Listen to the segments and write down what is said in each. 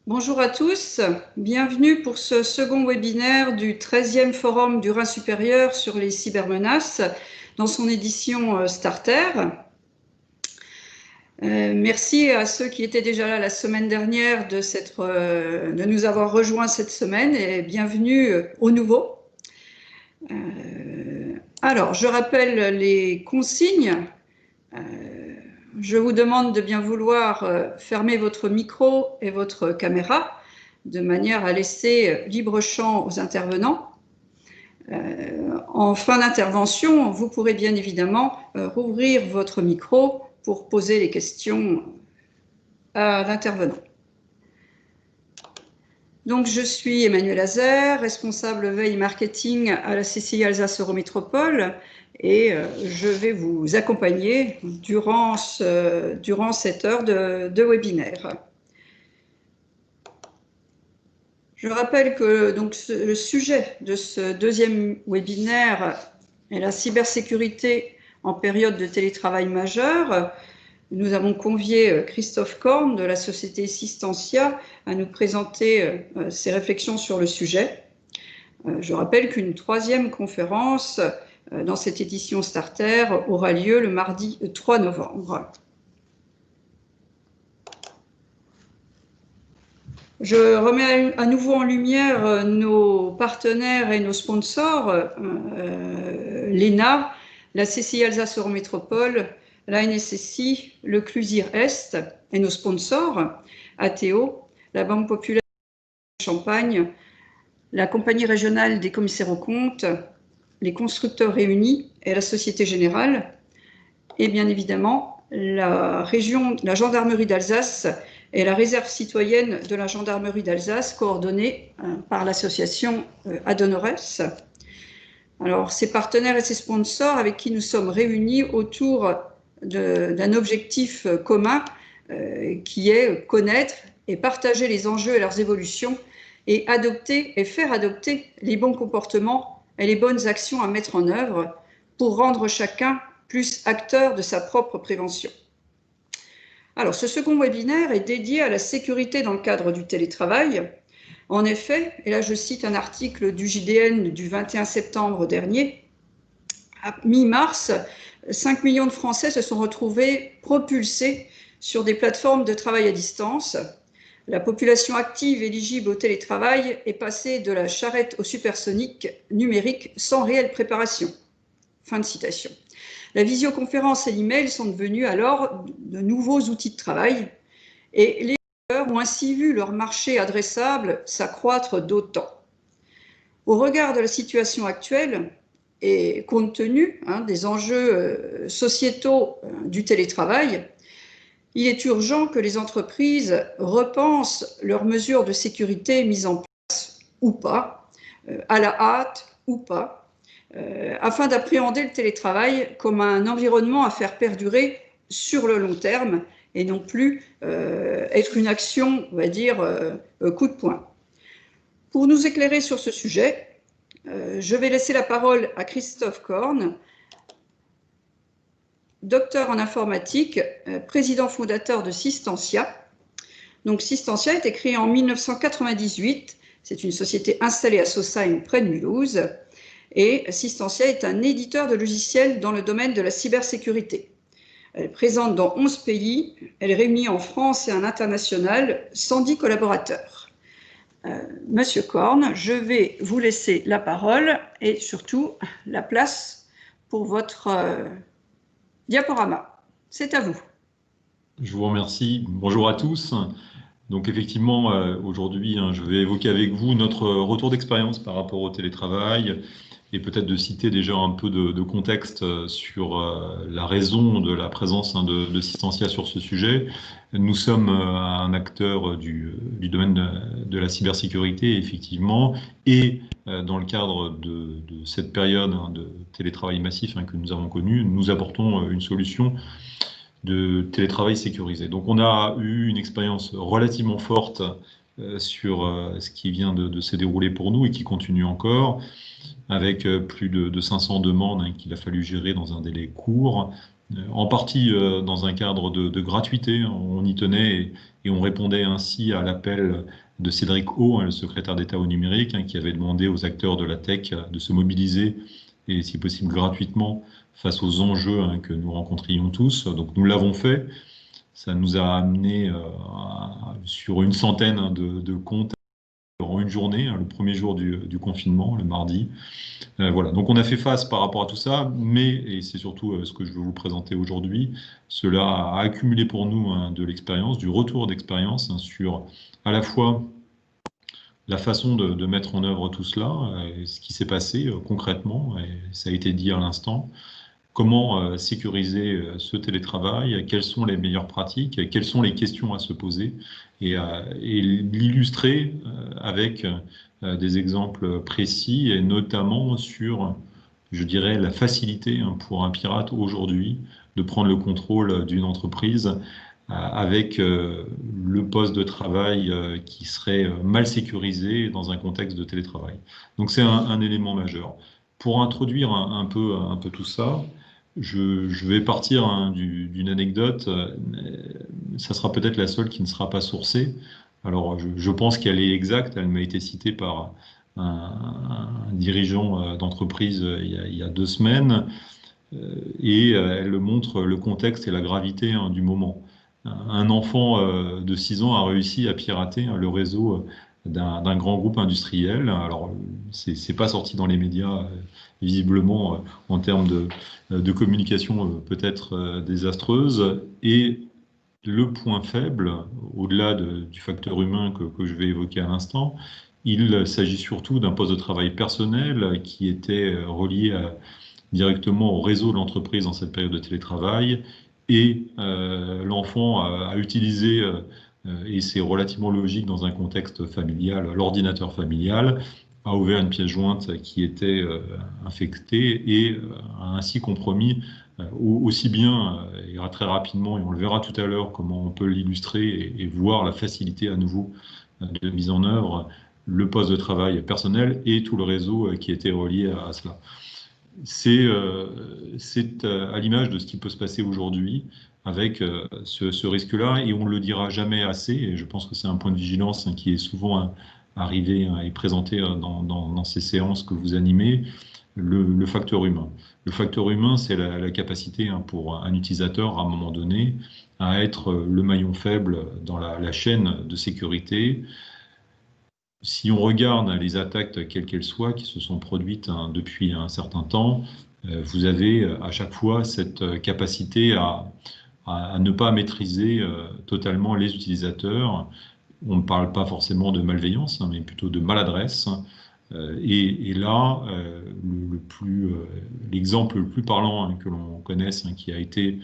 Bonjour à tous, bienvenue pour ce second webinaire du 13e Forum du Rhin supérieur sur les cybermenaces dans son édition Starter. Merci à ceux qui étaient déjà là la semaine dernière de nous avoir rejoints cette semaine et bienvenue aux nouveaux. Alors, je rappelle les consignes. Je vous demande de bien vouloir fermer votre micro et votre caméra de manière à laisser libre champ aux intervenants. En fin d'intervention, vous pourrez bien évidemment rouvrir votre micro pour poser les questions à l'intervenant. Donc, je suis Emmanuel Azer, responsable veille marketing à la CCI Alsace Eurométropole, et je vais vous accompagner durant cette heure de webinaire. Je rappelle que le sujet de ce deuxième webinaire est la cybersécurité en période de télétravail majeur. Nous avons convié Christophe Korn de la société Systentia à nous présenter ses réflexions sur le sujet. Je rappelle qu'une troisième conférence dans cette édition Starter aura lieu le mardi 3 novembre. Je remets à nouveau en lumière nos partenaires et nos sponsors, l'ENA, la CCI Alsace Eurométropole, la NSSI, le CLUSIR Est et nos sponsors, ATO, la Banque Populaire de Champagne, la Compagnie régionale des commissaires aux comptes, les constructeurs réunis et la Société Générale, et bien évidemment la gendarmerie d'Alsace et la réserve citoyenne de la gendarmerie d'Alsace, coordonnée par l'association Adonores. Alors, ces partenaires et ces sponsors avec qui nous sommes réunis autour d'un objectif commun qui est connaître et partager les enjeux et leurs évolutions et adopter et faire adopter les bons comportements et les bonnes actions à mettre en œuvre pour rendre chacun plus acteur de sa propre prévention. Alors, ce second webinaire est dédié à la sécurité dans le cadre du télétravail. En effet, et là je cite un article du JDN du 21 septembre dernier, à mi-mars, 5 millions de Français se sont retrouvés propulsés sur des plateformes de travail à distance. La population active éligible au télétravail est passée de la charrette au supersonique numérique sans réelle préparation. Fin de citation. La visioconférence et l'email sont devenus alors de nouveaux outils de travail et les acteurs ont ainsi vu leur marché adressable s'accroître d'autant. Au regard de la situation actuelle et compte tenu des enjeux sociétaux du télétravail, il est urgent que les entreprises repensent leurs mesures de sécurité mises en place ou pas, à la hâte ou pas, afin d'appréhender le télétravail comme un environnement à faire perdurer sur le long terme et non plus être une action, on va dire, coup de poing. Pour nous éclairer sur ce sujet, je vais laisser la parole à Christophe Korn, docteur en informatique, président fondateur de Systentia. Donc Systentia a été créée en 1998, c'est une société installée à Sausheim près de Mulhouse. Et Systentia est un éditeur de logiciels dans le domaine de la cybersécurité. Elle est présente dans 11 pays, elle est réunie en France et à l'international, 110 collaborateurs. Monsieur Korn, je vais vous laisser la parole et surtout la place pour votre diaporama. C'est à vous. Je vous remercie. Bonjour à tous. Donc effectivement, aujourd'hui, je vais évoquer avec vous notre retour d'expérience par rapport au télétravail et peut-être de citer déjà un peu de contexte sur la raison de la présence de Systentia sur ce sujet. Nous sommes un acteur du domaine de la cybersécurité, effectivement, et dans le cadre de cette période de télétravail massif que nous avons connue, nous apportons une solution de télétravail sécurisé. Donc on a eu une expérience relativement forte sur ce qui vient de se dérouler pour nous et qui continue encore, avec plus de 500 demandes qu'il a fallu gérer dans un délai court, en partie dans un cadre de gratuité. On y tenait et on répondait ainsi à l'appel de Cédric O, le secrétaire d'État au numérique, qui avait demandé aux acteurs de la tech de se mobiliser et si possible gratuitement face aux enjeux que nous rencontrions tous. Donc nous l'avons fait. Ça nous a amené sur une centaine de comptes durant une journée, le premier jour du confinement, le mardi. Voilà, donc on a fait face par rapport à tout ça, mais, et c'est surtout ce que je veux vous présenter aujourd'hui, cela a accumulé pour nous de l'expérience, du retour d'expérience sur à la fois la façon de mettre en œuvre tout cela, ce qui s'est passé concrètement, et ça a été dit à l'instant, comment sécuriser ce télétravail, quelles sont les meilleures pratiques, quelles sont les questions à se poser, et l'illustrer avec des exemples précis, et notamment sur, je dirais, la facilité pour un pirate aujourd'hui de prendre le contrôle d'une entreprise avec le poste de travail qui serait mal sécurisé dans un contexte de télétravail. Donc c'est un élément majeur. Pour introduire un peu tout ça, je vais partir d'une anecdote. Ça sera peut-être la seule qui ne sera pas sourcée. Alors, je pense qu'elle est exacte. Elle m'a été citée par un dirigeant d'entreprise il y a 2 semaines. Et elle montre le contexte et la gravité du moment. Un enfant de 6 ans a réussi à pirater le réseau d'un grand groupe industriel. Alors, c'est pas sorti dans les médias, visiblement, en termes de communication peut-être désastreuse. Et le point faible, au-delà du facteur humain que je vais évoquer à l'instant, il s'agit surtout d'un poste de travail personnel qui était relié directement au réseau de l'entreprise dans cette période de télétravail. Et l'enfant a utilisé, et c'est relativement logique dans un contexte familial, l'ordinateur familial, a ouvert une pièce jointe qui était infectée et a ainsi compromis aussi bien, et très rapidement, et on le verra tout à l'heure, comment on peut l'illustrer et voir la facilité à nouveau de mise en œuvre, le poste de travail personnel et tout le réseau qui était relié à cela. C'est à l'image de ce qui peut se passer aujourd'hui avec ce risque-là, et on ne le dira jamais assez, et je pense que c'est un point de vigilance qui est souvent arrivé et présenté dans ces séances que vous animez, le facteur humain. Le facteur humain, c'est la capacité pour un utilisateur, à un moment donné, à être le maillon faible dans la chaîne de sécurité. Si on regarde les attaques, quelles qu'elles soient, qui se sont produites depuis un certain temps, vous avez à chaque fois cette capacité à ne pas maîtriser totalement les utilisateurs. On ne parle pas forcément de malveillance, mais plutôt de maladresse. Et là, l'exemple le plus parlant que l'on connaisse, qui a été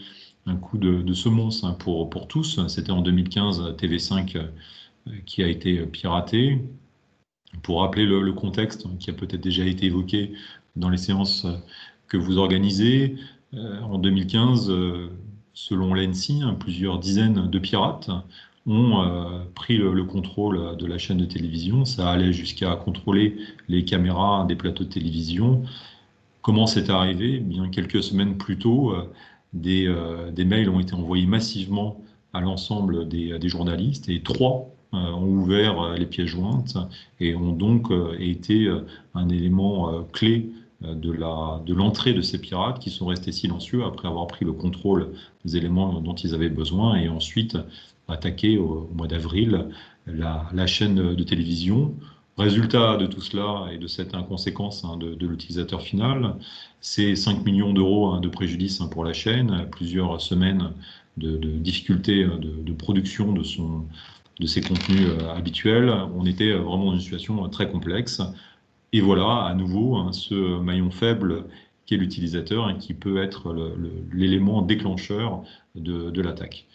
un coup de semonce pour tous, c'était en 2015 TV5 qui a été piraté. Pour rappeler le contexte qui a peut-être déjà été évoqué dans les séances que vous organisez, en 2015, selon l'ANSSI, plusieurs dizaines de pirates ont pris le contrôle de la chaîne de télévision. Ça allait jusqu'à contrôler les caméras des plateaux de télévision. Comment c'est arrivé? Eh bien, quelques semaines plus tôt, des mails ont été envoyés massivement à l'ensemble des journalistes, et 3 ont ouvert les pièces jointes et ont donc été un élément clé de l'entrée de ces pirates, qui sont restés silencieux après avoir pris le contrôle des éléments dont ils avaient besoin, et ensuite attaqué au mois d'avril la chaîne de télévision. Résultat de tout cela et de cette inconséquence de l'utilisateur final, c'est 5 millions d'euros de préjudice pour la chaîne, plusieurs semaines de difficultés de production de ses contenus habituels. On était vraiment dans une situation très complexe. Et voilà, à nouveau, ce maillon faible qui est l'utilisateur, qui peut être l'élément déclencheur de l'attaque.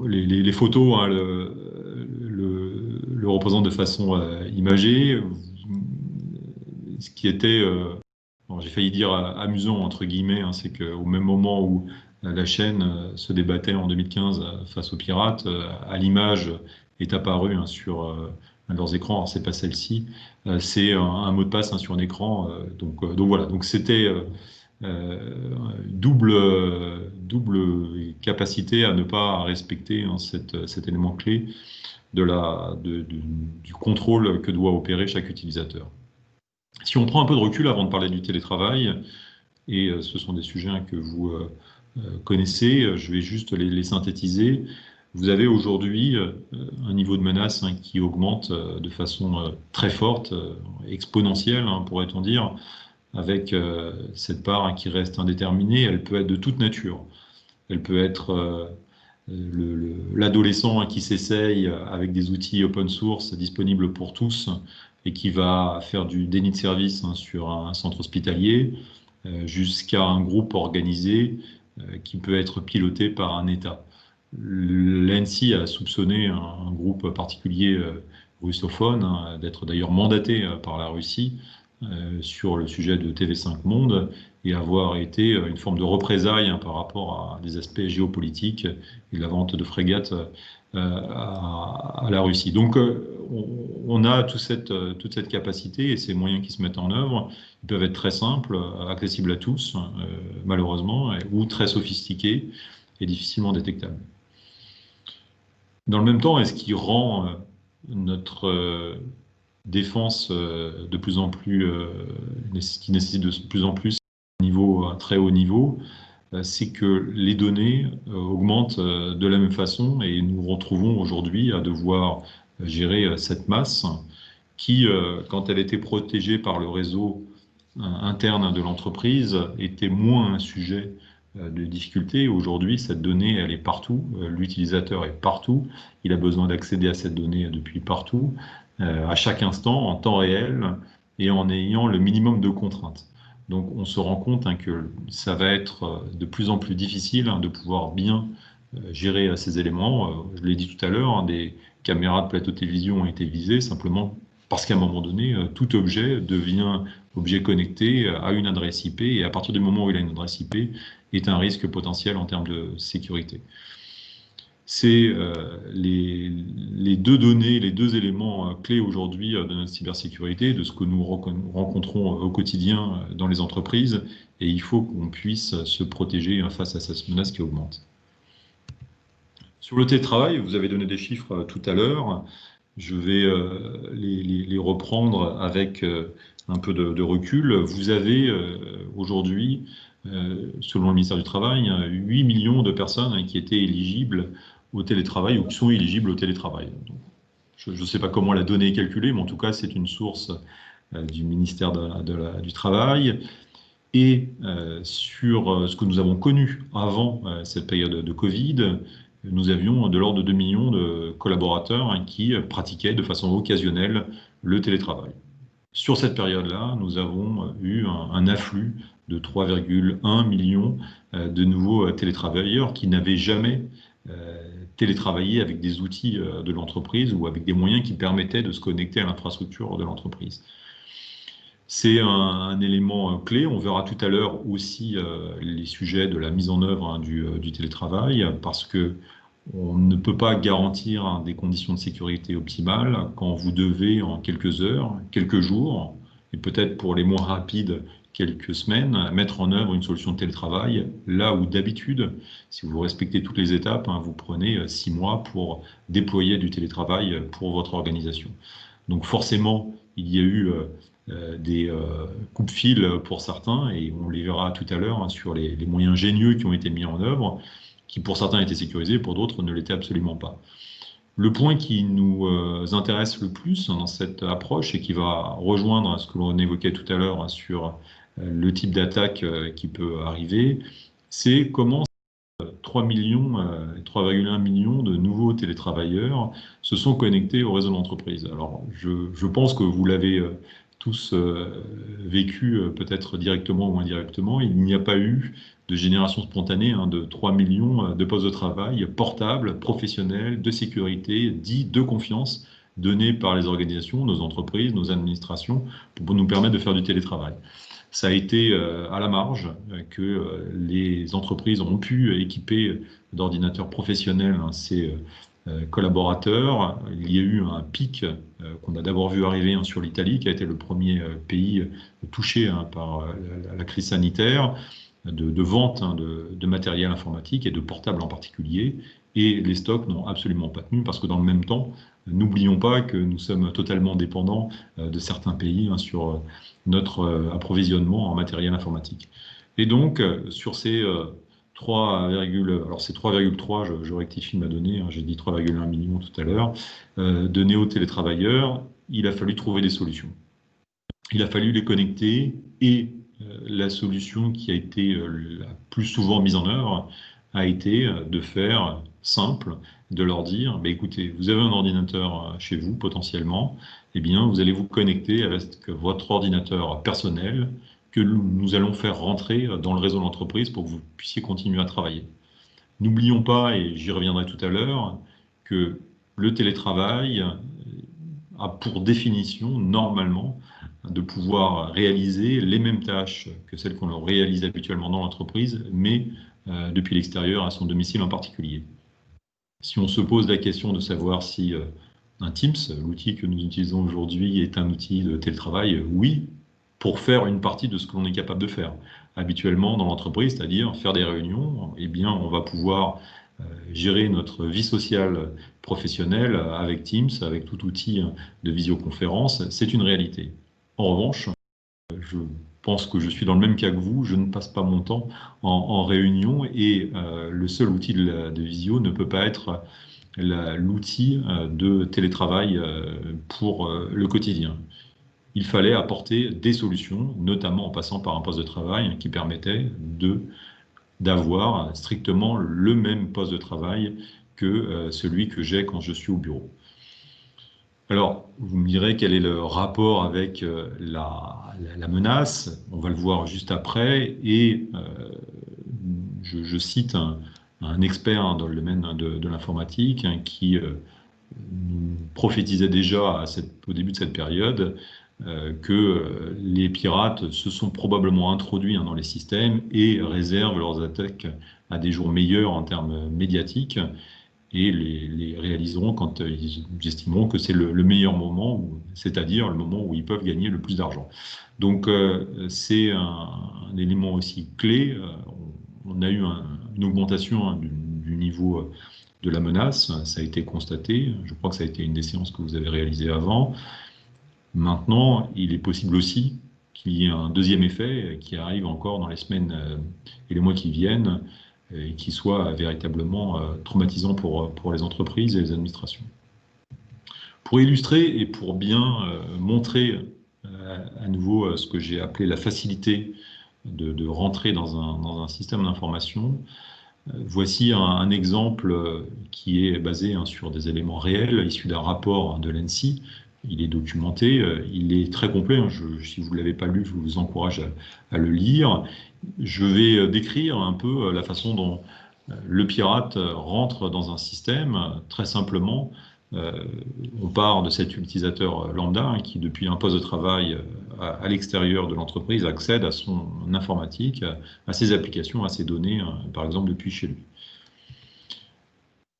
Les photos le représentent de façon imagée. Ce qui était, j'ai failli dire amusant, entre guillemets, c'est qu'au même moment où la chaîne se débattait en 2015 face aux pirates, à l'image est apparu sur leurs écrans. Alors c'est pas celle-ci, c'est un mot de passe sur un écran. Donc voilà. Donc c'était double capacité à ne pas respecter cet élément clé du contrôle que doit opérer chaque utilisateur. Si on prend un peu de recul avant de parler du télétravail, et ce sont des sujets que vous connaissez, je vais juste les synthétiser. Vous avez aujourd'hui un niveau de menace qui augmente de façon très forte, exponentielle, pourrait-on dire, avec cette part qui reste indéterminée. Elle peut être de toute nature. Elle peut être l'adolescent qui s'essaye avec des outils open source disponibles pour tous et qui va faire du déni de service sur un centre hospitalier, jusqu'à un groupe organisé qui peut être piloté par un État. L'ANSSI a soupçonné un groupe particulier russophone d'être d'ailleurs mandaté par la Russie sur le sujet de TV5 Monde et avoir été une forme de représailles par rapport à des aspects géopolitiques et la vente de frégates à la Russie. Donc on a toute cette capacité et ces moyens qui se mettent en œuvre. Ils peuvent être très simples, accessibles à tous, malheureusement, ou très sophistiqués et difficilement détectables. Dans le même temps, est-ce qui rend notre défense de plus en plus, qui nécessite de plus en plus un très haut niveau, c'est que les données augmentent de la même façon et nous retrouvons aujourd'hui à devoir gérer cette masse qui, quand elle était protégée par le réseau interne de l'entreprise, était moins un sujet de difficulté. Aujourd'hui, cette donnée, elle est partout. L'utilisateur est partout. Il a besoin d'accéder à cette donnée depuis partout, à chaque instant, en temps réel et en ayant le minimum de contraintes. Donc, on se rend compte que ça va être de plus en plus difficile de pouvoir bien gérer ces éléments. Je l'ai dit tout à l'heure, des caméras de plateau de télévision ont été visées simplement parce qu'à un moment donné, tout objet devient objet connecté à une adresse IP et à partir du moment où il a une adresse IP, est un risque potentiel en termes de sécurité. C'est les deux données, les deux éléments clés aujourd'hui de notre cybersécurité, de ce que nous rencontrons au quotidien dans les entreprises, et il faut qu'on puisse se protéger face à cette menace qui augmente. Sur le télétravail, vous avez donné des chiffres tout à l'heure. Je vais les reprendre avec un peu de recul. Vous avez aujourd'hui, selon le ministère du Travail, 8 millions de personnes qui étaient éligibles au télétravail ou qui sont éligibles au télétravail. Donc, je ne sais pas comment la donnée est calculée, mais en tout cas, c'est une source du ministère du Travail. Et sur ce que nous avons connu avant cette période de Covid, nous avions de l'ordre de 2 millions de collaborateurs qui pratiquaient de façon occasionnelle le télétravail. Sur cette période-là, nous avons eu un afflux de 3,1 millions de nouveaux télétravailleurs qui n'avaient jamais télétravaillé avec des outils de l'entreprise ou avec des moyens qui permettaient de se connecter à l'infrastructure de l'entreprise. C'est un élément clé. On verra tout à l'heure aussi les sujets de la mise en œuvre du télétravail, parce que on ne peut pas garantir des conditions de sécurité optimales quand vous devez en quelques heures, quelques jours, et peut-être pour les moins rapides, quelques semaines, mettre en œuvre une solution de télétravail, là où d'habitude, si vous respectez toutes les étapes, vous prenez 6 mois pour déployer du télétravail pour votre organisation. Donc forcément, il y a eu des coupe-fils pour certains, et on les verra tout à l'heure sur les moyens ingénieux qui ont été mis en œuvre, qui pour certains étaient sécurisés, pour d'autres ne l'étaient absolument pas. Le point qui nous intéresse le plus dans cette approche et qui va rejoindre ce que l'on évoquait tout à l'heure sur le type d'attaque qui peut arriver, c'est comment 3,1 millions de nouveaux télétravailleurs se sont connectés au réseau d'entreprise. Alors, je pense que vous l'avez tous vécu, peut-être directement ou indirectement. Il n'y a pas eu de génération spontanée de 3 millions de postes de travail portables, professionnels, de sécurité, dits de confiance, donnés par les organisations, nos entreprises, nos administrations, pour nous permettre de faire du télétravail. Ça a été à la marge que les entreprises ont pu équiper d'ordinateurs professionnels ces collaborateurs. Il y a eu un pic qu'on a d'abord vu arriver sur l'Italie, qui a été le premier pays touché par la crise sanitaire, de vente de matériel informatique et de portables en particulier. Et les stocks n'ont absolument pas tenu parce que dans le même temps, n'oublions pas que nous sommes totalement dépendants de certains pays sur notre approvisionnement en matériel informatique. Et donc, sur ces 3, alors c'est 3,3, je rectifie ma donnée, j'ai dit 3,1 millions tout à l'heure, de néo-télétravailleurs, il a fallu trouver des solutions. Il a fallu les connecter et la solution qui a été la plus souvent mise en œuvre a été de faire simple, de leur dire, bah, écoutez, vous avez un ordinateur chez vous potentiellement, eh bien, vous allez vous connecter avec votre ordinateur personnel que nous allons faire rentrer dans le réseau de l'entreprise pour que vous puissiez continuer à travailler. N'oublions pas, et j'y reviendrai tout à l'heure, que le télétravail a pour définition, normalement, de pouvoir réaliser les mêmes tâches que celles qu'on réalise habituellement dans l'entreprise, mais depuis l'extérieur, à son domicile en particulier. Si on se pose la question de savoir si un Teams, l'outil que nous utilisons aujourd'hui, est un outil de télétravail, oui, pour faire une partie de ce que l'on est capable de faire. Habituellement dans l'entreprise, c'est-à-dire faire des réunions, eh bien, on va pouvoir gérer notre vie sociale professionnelle avec Teams, avec tout outil de visioconférence, c'est une réalité. En revanche, je pense que je suis dans le même cas que vous, je ne passe pas mon temps en réunion et le seul outil de visio ne peut pas être l'outil de télétravail pour le quotidien. Il fallait apporter des solutions, notamment en passant par un poste de travail qui permettait d'avoir strictement le même poste de travail que celui que j'ai quand je suis au bureau. Alors, vous me direz quel est le rapport avec la menace. On va le voir juste après. Et je cite un expert dans le domaine de l'informatique qui nous prophétisait déjà au début de cette période que les pirates se sont probablement introduits dans les systèmes et réservent leurs attaques à des jours meilleurs en termes médiatiques et les réaliseront quand ils estimeront que c'est le meilleur moment, c'est-à-dire le moment où ils peuvent gagner le plus d'argent. Donc c'est un élément aussi clé. On a eu une augmentation du niveau de la menace, ça a été constaté. Je crois que ça a été une des séances que vous avez réalisées avant. Maintenant, il est possible aussi qu'il y ait un deuxième effet qui arrive encore dans les semaines et les mois qui viennent et qui soit véritablement traumatisant pour les entreprises et les administrations. Pour illustrer et pour bien montrer à nouveau ce que j'ai appelé la facilité de rentrer dans un système d'information, voici un exemple qui est basé sur des éléments réels issus d'un rapport de l'ANSSI. Il est documenté, il est très complet. Si vous ne l'avez pas lu, je vous encourage à le lire. Je vais décrire un peu la façon dont le pirate rentre dans un système. Très simplement, on part de cet utilisateur lambda qui, depuis un poste de travail à l'extérieur de l'entreprise, accède à son informatique, à ses applications, à ses données, par exemple depuis chez lui.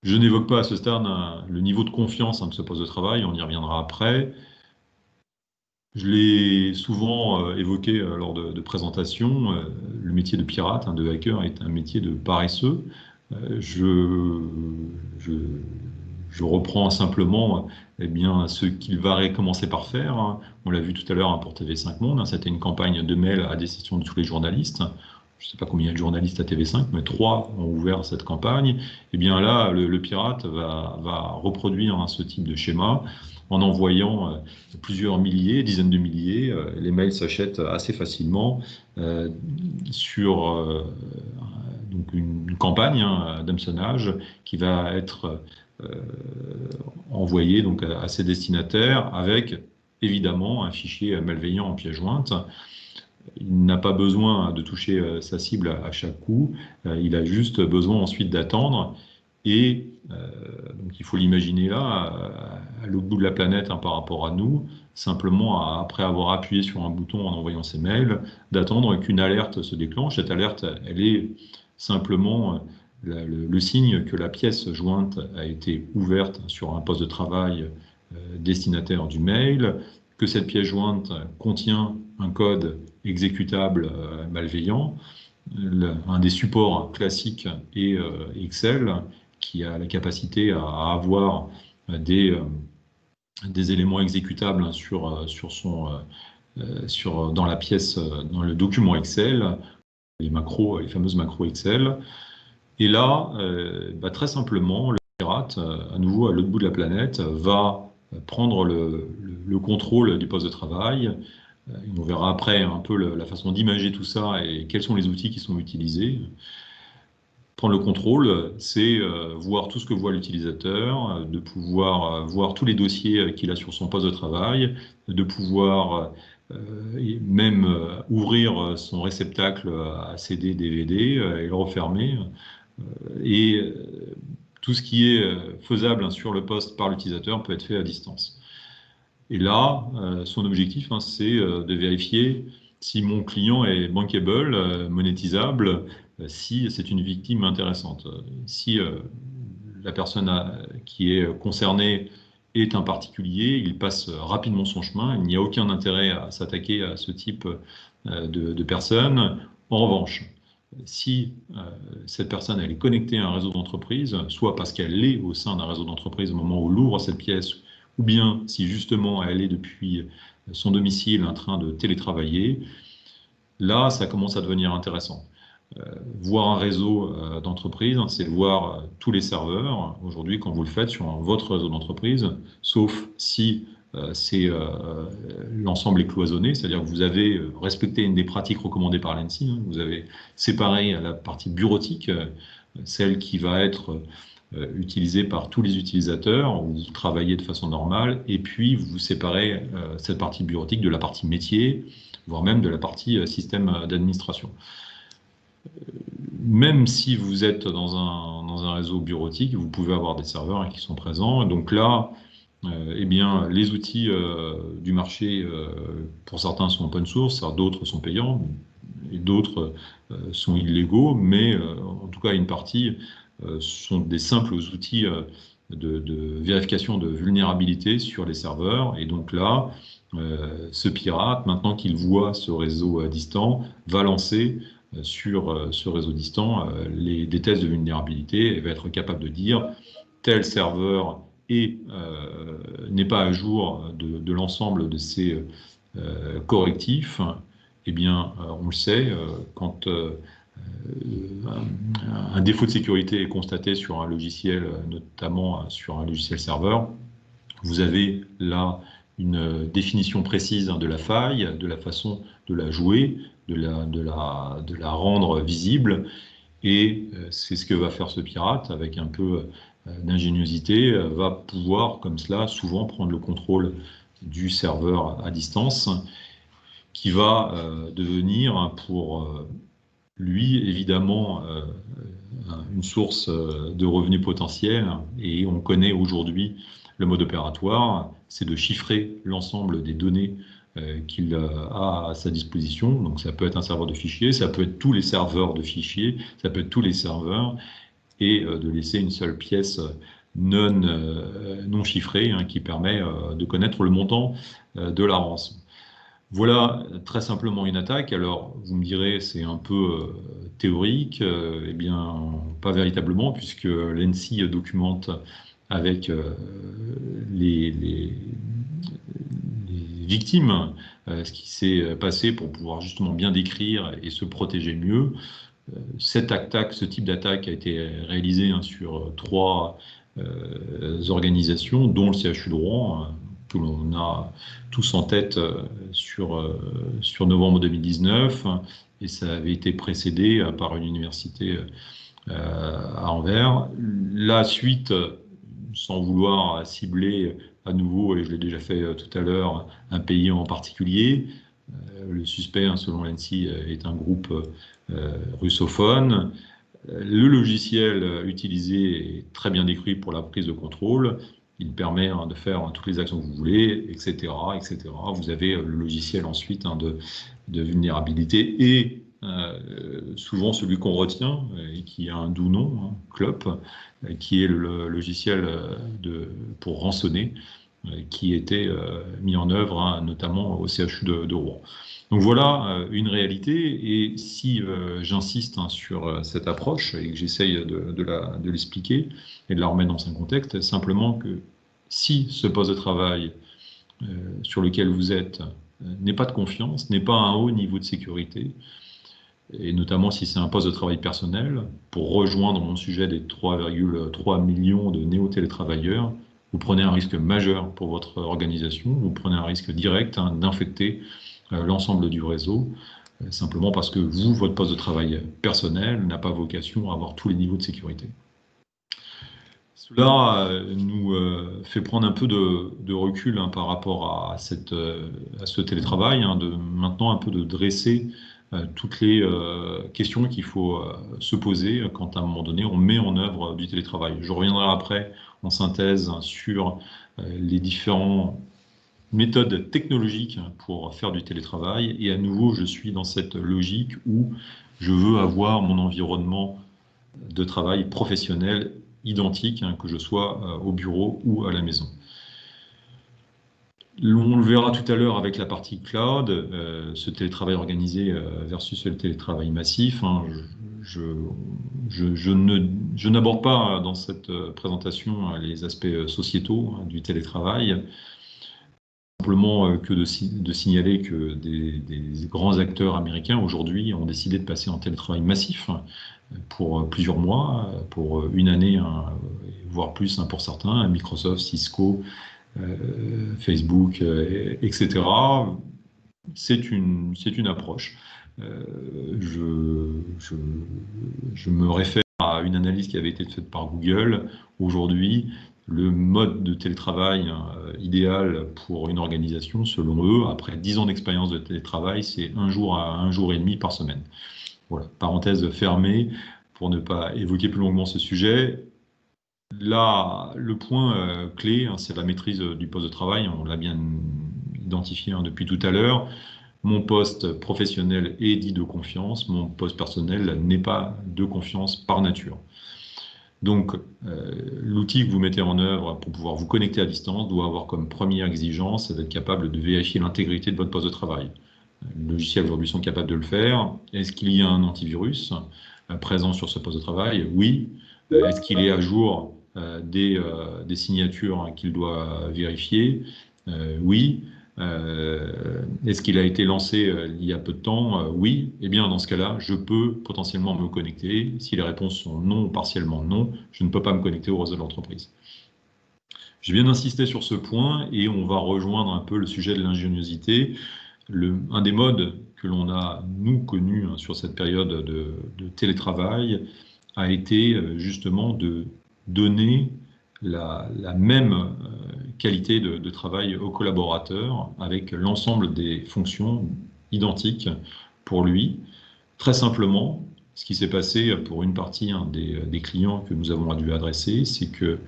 Je n'évoque pas à ce stade le niveau de confiance de ce poste de travail, on y reviendra après. Je l'ai souvent évoqué lors de présentations, le métier de pirate, de hacker, est un métier de paresseux. Je reprends simplement ce qu'il va commencer par faire. On l'a vu tout à l'heure pour TV5 Monde, c'était une campagne de mail à destination de tous les journalistes. Je ne sais pas combien il y a de journalistes à TV5, mais 3 ont ouvert cette campagne. Et bien là, le pirate va reproduire ce type de schéma en envoyant plusieurs milliers, dizaines de milliers. Les mails s'achètent assez facilement sur donc une campagne d'hameçonnage qui va être envoyée donc à ses destinataires avec évidemment un fichier malveillant en pièce jointe. Il n'a pas besoin de toucher sa cible à chaque coup, il a juste besoin ensuite d'attendre et donc il faut l'imaginer là, à l'autre bout de la planète par rapport à nous, simplement après avoir appuyé sur un bouton en envoyant ses mails, d'attendre qu'une alerte se déclenche. Cette alerte, elle est simplement le signe que la pièce jointe a été ouverte sur un poste de travail destinataire du mail, que cette pièce jointe contient un code exécutable malveillant. Un des supports classiques est Excel, qui a la capacité à avoir des éléments exécutables dans la pièce, dans le document Excel, les fameuses macros Excel. Et là, très simplement, le pirate, à nouveau à l'autre bout de la planète, va prendre le contrôle du poste de travail. On verra après un peu la façon d'imager tout ça et quels sont les outils qui sont utilisés. Prendre le contrôle, c'est voir tout ce que voit l'utilisateur, de pouvoir voir tous les dossiers qu'il a sur son poste de travail, de pouvoir même ouvrir son réceptacle à CD, DVD et le refermer. Et tout ce qui est faisable sur le poste par l'utilisateur peut être fait à distance. Et là, son objectif, c'est de vérifier si mon client est bankable, monétisable, si c'est une victime intéressante. Si la personne qui est concernée est un particulier, il passe rapidement son chemin, il n'y a aucun intérêt à s'attaquer à ce type de personnes. En revanche, si cette personne elle est connectée à un réseau d'entreprise, soit parce qu'elle est au sein d'un réseau d'entreprise au moment où elle ouvre cette pièce, ou bien si justement elle est depuis son domicile en train de télétravailler, là ça commence à devenir intéressant. Voir un réseau d'entreprise, c'est voir tous les serveurs. Aujourd'hui, quand vous le faites sur votre réseau d'entreprise, sauf si l'ensemble est cloisonné, c'est-à-dire que vous avez respecté une des pratiques recommandées par l'ANSSI, vous avez séparé la partie bureautique, celle qui va être utilisée par tous les utilisateurs, où vous travaillez de façon normale, et puis vous séparez cette partie bureautique de la partie métier, voire même de la partie système d'administration. Même si vous êtes dans un réseau bureautique, vous pouvez avoir des serveurs qui sont présents. Donc là, eh bien, les outils du marché, pour certains sont open source, d'autres sont payants, et d'autres sont illégaux, mais en tout cas, une partie sont des simples outils de vérification de vulnérabilité sur les serveurs. Et donc là, ce pirate, maintenant qu'il voit ce réseau distant, va lancer sur ce réseau distant des tests de vulnérabilité et va être capable de dire tel serveur n'est pas à jour de l'ensemble de ces correctifs. Eh bien, on le sait, quand un défaut de sécurité est constaté sur un logiciel, notamment sur un logiciel serveur, vous avez là une définition précise de la faille, de la façon de la jouer, de la rendre visible. Et c'est ce que va faire ce pirate avec un peu d'ingéniosité, va pouvoir comme cela souvent prendre le contrôle du serveur à distance, qui va devenir pour lui évidemment une source de revenus potentiels. Et on connaît aujourd'hui le mode opératoire, c'est de chiffrer l'ensemble des données qu'il a à sa disposition. Donc ça peut être un serveur de fichiers, ça peut être tous les serveurs de fichiers, ça peut être tous les serveurs, et de laisser une seule pièce non chiffrée qui permet de connaître le montant de la rançon. Voilà très simplement une attaque. Alors vous me direz c'est un peu théorique, eh bien pas véritablement, puisque l'ANSSI documente avec les victimes ce qui s'est passé pour pouvoir justement bien décrire et se protéger mieux. Cette attaque, ce type d'attaque a été réalisé sur 3 organisations, dont le CHU de Rouen, que l'on a tous en tête sur novembre 2019, et ça avait été précédé par une université à Anvers. La suite, sans vouloir cibler à nouveau, et je l'ai déjà fait tout à l'heure, un pays en particulier, le suspect, selon l'ANSSI, est un groupe russophone. Le logiciel utilisé est très bien décrit pour la prise de contrôle. Il permet de faire toutes les actions que vous voulez, etc., etc. Vous avez le logiciel ensuite de vulnérabilité et souvent celui qu'on retient et qui a un doux nom, hein, Clop, qui est le logiciel pour rançonner, qui était mis en œuvre, hein, notamment au CHU de Rouen. Donc voilà une réalité, et si j'insiste, hein, sur cette approche et que j'essaye de l'expliquer et de la remettre dans un contexte, simplement que si ce poste de travail sur lequel vous êtes n'est pas de confiance, n'est pas à un haut niveau de sécurité, et notamment si c'est un poste de travail personnel, pour rejoindre mon sujet des 3,3 millions de néo-télétravailleurs, vous prenez un risque majeur pour votre organisation, vous prenez un risque direct, hein, d'infecter l'ensemble du réseau, simplement parce que vous, votre poste de travail personnel n'a pas vocation à avoir tous les niveaux de sécurité. Cela nous fait prendre un peu de recul, hein, par rapport à ce télétravail, hein, de maintenant un peu de dresser toutes les questions qu'il faut se poser quand à un moment donné on met en œuvre du télétravail. Je reviendrai après en synthèse sur les différentes méthodes technologiques pour faire du télétravail, et à nouveau je suis dans cette logique où je veux avoir mon environnement de travail professionnel identique, hein, que je sois au bureau ou à la maison. On le verra tout à l'heure avec la partie cloud, ce télétravail organisé versus le télétravail massif, hein. Je n'aborde pas dans cette présentation les aspects sociétaux, hein, du télétravail, simplement que de signaler que des grands acteurs américains aujourd'hui ont décidé de passer en télétravail massif pour plusieurs mois, pour une année, hein, voire plus, hein, pour certains, Microsoft, Cisco, Facebook, etc. C'est une approche. Je me réfère à une analyse qui avait été faite par Google. Aujourd'hui, le mode de télétravail idéal pour une organisation, selon eux, après 10 ans d'expérience de télétravail, c'est 1 jour à 1 jour et demi par semaine. Voilà, parenthèse fermée, pour ne pas évoquer plus longuement ce sujet. Là, le point clé, hein, c'est la maîtrise du poste de travail. On l'a bien identifié, hein, depuis tout à l'heure. Mon poste professionnel est dit de confiance, mon poste personnel n'est pas de confiance par nature. Donc, l'outil que vous mettez en œuvre pour pouvoir vous connecter à distance doit avoir comme première exigence d'être capable de vérifier l'intégrité de votre poste de travail. Les logiciels aujourd'hui sont capables de le faire. Est-ce qu'il y a un antivirus présent sur ce poste de travail? Oui. Est-ce qu'il est à jour des signatures qu'il doit vérifier? Oui. Est-ce qu'il a été lancé il y a peu de temps? Oui. Eh bien, dans ce cas-là, je peux potentiellement me connecter. Si les réponses sont non ou partiellement non, je ne peux pas me connecter au réseau de l'entreprise. J'ai bien insisté sur ce point et on va rejoindre un peu le sujet de l'ingéniosité. Un des modes que l'on a, nous, connus, hein, sur cette période de télétravail a été justement de donner la même qualité de travail aux collaborateurs avec l'ensemble des fonctions identiques pour lui. Très simplement, ce qui s'est passé pour une partie, hein, des clients que nous avons dû adresser, c'est que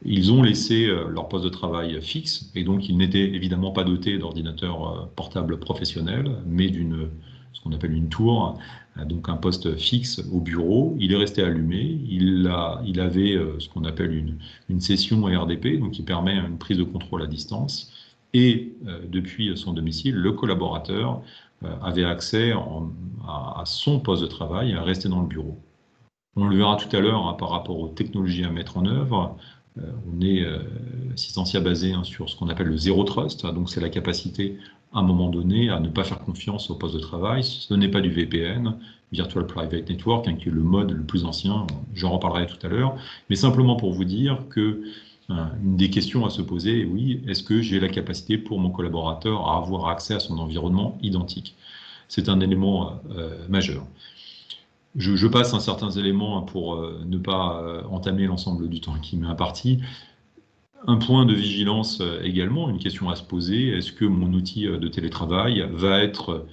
ils ont laissé leur poste de travail fixe, et donc ils n'étaient évidemment pas dotés d'ordinateurs portables professionnels, mais ce qu'on appelle une tour, donc un poste fixe au bureau. Il est resté allumé, il avait ce qu'on appelle une session RDP, donc qui permet une prise de contrôle à distance, et depuis son domicile, le collaborateur avait accès à son poste de travail, à rester dans le bureau. On le verra tout à l'heure, hein, par rapport aux technologies à mettre en œuvre. On est Systentia basé, hein, sur ce qu'on appelle le zéro trust, donc c'est la capacité à un moment donné à ne pas faire confiance au poste de travail. Ce n'est pas du VPN, Virtual Private Network, hein, qui est le mode le plus ancien, j'en reparlerai tout à l'heure, mais simplement pour vous dire que une des questions à se poser, oui, est-ce que j'ai la capacité pour mon collaborateur à avoir accès à son environnement identique? C'est un élément majeur. Je passe un certain élément pour ne pas entamer l'ensemble du temps qui m'est imparti. Un point de vigilance également, une question à se poser, est-ce que mon outil de télétravail va être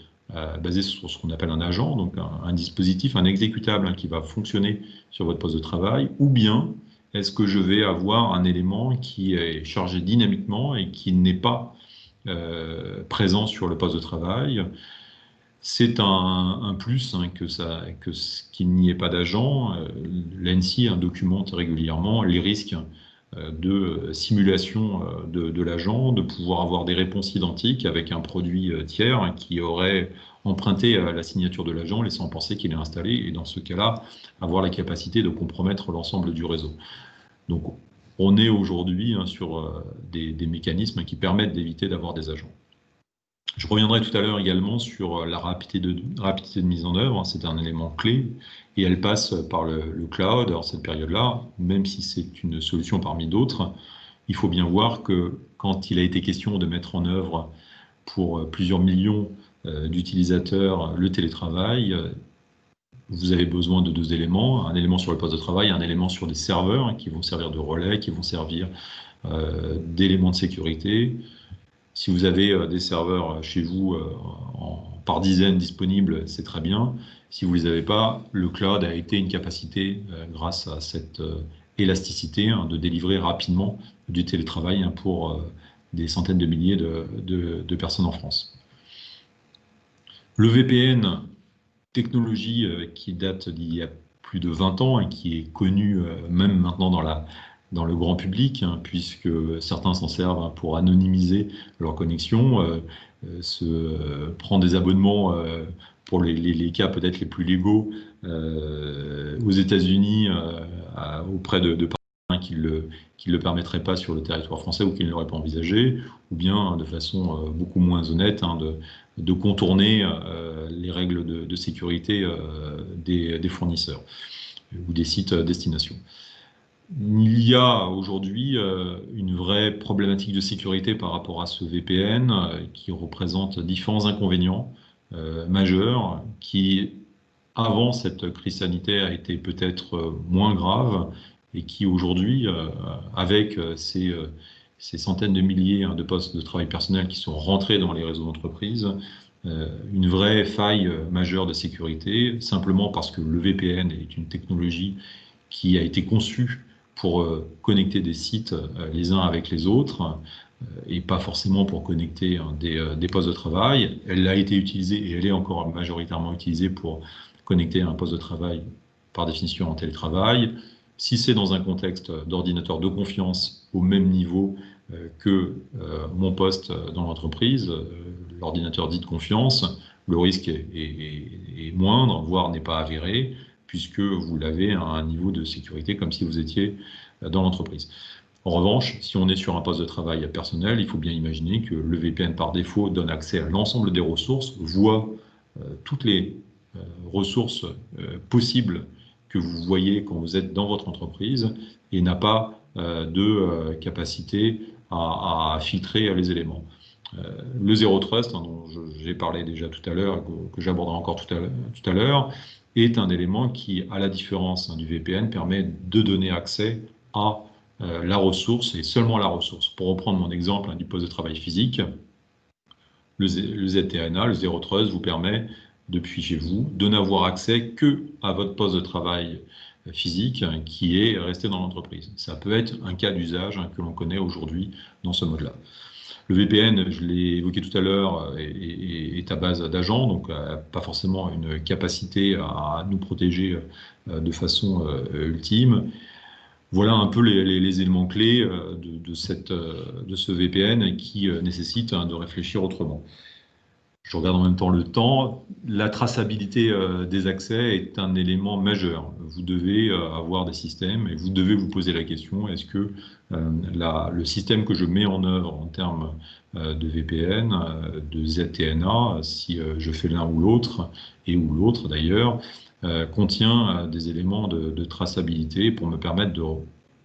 basé sur ce qu'on appelle un agent, donc un dispositif, un exécutable, hein, qui va fonctionner sur votre poste de travail, ou bien est-ce que je vais avoir un élément qui est chargé dynamiquement et qui n'est pas présent sur le poste de travail? C'est un plus qu'il n'y ait pas d'agent. L'ANSSI documente régulièrement les risques de simulation de l'agent, de pouvoir avoir des réponses identiques avec un produit tiers qui aurait emprunté la signature de l'agent, laissant penser qu'il est installé, et dans ce cas-là, avoir la capacité de compromettre l'ensemble du réseau. Donc, on est aujourd'hui sur des mécanismes qui permettent d'éviter d'avoir des agents. Je reviendrai tout à l'heure également sur la rapidité de mise en œuvre. C'est un élément clé et elle passe par le cloud. Alors cette période-là, même si c'est une solution parmi d'autres, il faut bien voir que quand il a été question de mettre en œuvre pour plusieurs millions d'utilisateurs le télétravail, vous avez besoin de deux éléments, un élément sur le poste de travail, un élément sur des serveurs qui vont servir de relais, qui vont servir d'éléments de sécurité. Si vous avez des serveurs chez vous par dizaines disponibles, c'est très bien. Si vous ne les avez pas, le cloud a été une capacité, grâce à cette élasticité, de délivrer rapidement du télétravail pour des centaines de milliers de personnes en France. Le VPN, technologie qui date d'il y a plus de 20 ans et qui est connue même maintenant dans le grand public, puisque certains s'en servent pour anonymiser leur connexion, prend des abonnements pour les cas peut-être les plus légaux aux États-Unis auprès de partenaires qui ne le permettraient pas sur le territoire français ou qui ne l'auraient pas envisagé, ou bien de façon beaucoup moins honnête de contourner les règles de sécurité des fournisseurs ou des sites destination. Il y a aujourd'hui une vraie problématique de sécurité par rapport à ce VPN qui représente différents inconvénients majeurs qui, avant cette crise sanitaire, étaient peut-être moins graves et qui aujourd'hui, avec ces centaines de milliers de postes de travail personnel qui sont rentrés dans les réseaux d'entreprise, une vraie faille majeure de sécurité, simplement parce que le VPN est une technologie qui a été conçue pour connecter des sites les uns avec les autres et pas forcément pour connecter des postes de travail. Elle a été utilisée et elle est encore majoritairement utilisée pour connecter un poste de travail par définition en télétravail. Si c'est dans un contexte d'ordinateur de confiance au même niveau que mon poste dans l'entreprise, l'ordinateur dit de confiance, le risque est moindre, voire n'est pas avéré, puisque vous l'avez à un niveau de sécurité comme si vous étiez dans l'entreprise. En revanche, si on est sur un poste de travail personnel, il faut bien imaginer que le VPN par défaut donne accès à l'ensemble des ressources, voit toutes les ressources possibles que vous voyez quand vous êtes dans votre entreprise et n'a pas de capacité à filtrer les éléments. Le Zero Trust, dont j'ai parlé déjà tout à l'heure, que j'aborderai encore tout à l'heure, est un élément qui, à la différence du VPN, permet de donner accès à la ressource et seulement la ressource. Pour reprendre mon exemple du poste de travail physique, le ZTNA, le Zero Trust, vous permet, depuis chez vous, de n'avoir accès que à votre poste de travail physique qui est resté dans l'entreprise. Ça peut être un cas d'usage que l'on connaît aujourd'hui dans ce mode-là. Le VPN, je l'ai évoqué tout à l'heure, est à base d'agents, donc pas forcément une capacité à nous protéger de façon ultime. Voilà un peu les éléments clés de ce VPN qui nécessite de réfléchir autrement. Je regarde en même temps le temps. La traçabilité des accès est un élément majeur. Vous devez avoir des systèmes et vous devez vous poser la question, est-ce que le système que je mets en œuvre en termes de VPN, de ZTNA, si je fais l'un ou l'autre, et ou l'autre d'ailleurs, contient des éléments de traçabilité pour me permettre de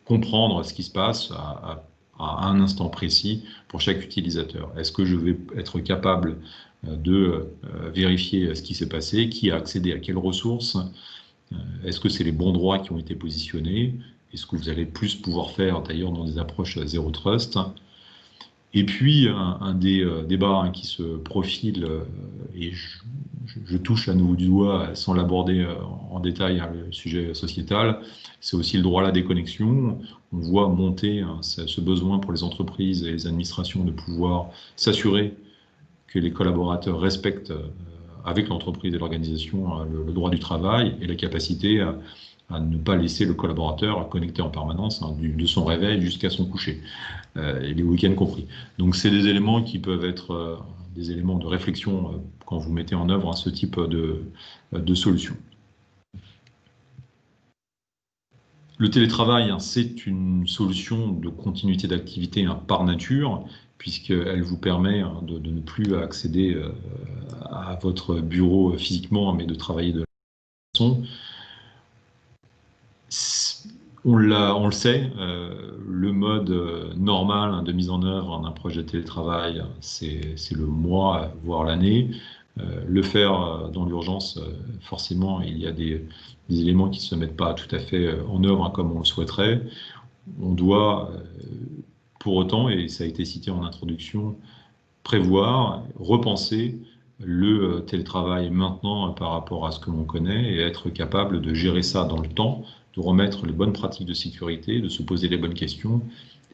comprendre ce qui se passe à un instant précis pour chaque utilisateur. Est-ce que je vais être capable de vérifier ce qui s'est passé, qui a accédé à quelles ressources, est-ce que c'est les bons droits qui ont été positionnés, est-ce que vous allez plus pouvoir faire d'ailleurs dans des approches Zero Trust. Et puis un des débats qui se profile, et je touche à nouveau du doigt sans l'aborder en détail, le sujet sociétal, c'est aussi le droit à la déconnexion. On voit monter ce besoin pour les entreprises et les administrations de pouvoir s'assurer que les collaborateurs respectent avec l'entreprise et l'organisation le droit du travail et la capacité à ne pas laisser le collaborateur connecté en permanence de son réveil jusqu'à son coucher, et les week-ends compris. Donc c'est des éléments qui peuvent être des éléments de réflexion quand vous mettez en œuvre ce type de solution. Le télétravail, c'est une solution de continuité d'activité par nature, puisqu'elle vous permet de ne plus accéder à votre bureau physiquement, mais de travailler de la façon. On le sait, le mode normal de mise en œuvre d'un projet de télétravail, c'est le mois, voire l'année. Le faire dans l'urgence, forcément, il y a des éléments qui ne se mettent pas tout à fait en œuvre comme on le souhaiterait. On doit, pour autant, et ça a été cité en introduction, prévoir, repenser le télétravail maintenant par rapport à ce que l'on connaît et être capable de gérer ça dans le temps, de remettre les bonnes pratiques de sécurité, de se poser les bonnes questions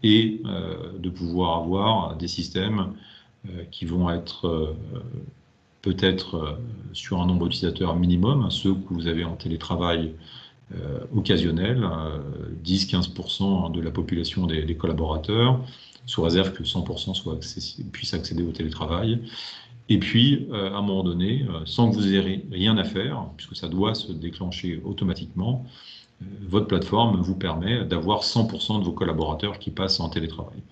et de pouvoir avoir des systèmes qui vont être peut-être sur un nombre d'utilisateurs minimum, ceux que vous avez en télétravail occasionnel, 10-15% de la population des collaborateurs, sous réserve que 100% puissent accéder au télétravail. Et puis, à un moment donné, sans que vous ayez rien à faire, puisque ça doit se déclencher automatiquement, votre plateforme vous permet d'avoir 100% de vos collaborateurs qui passent en télétravail.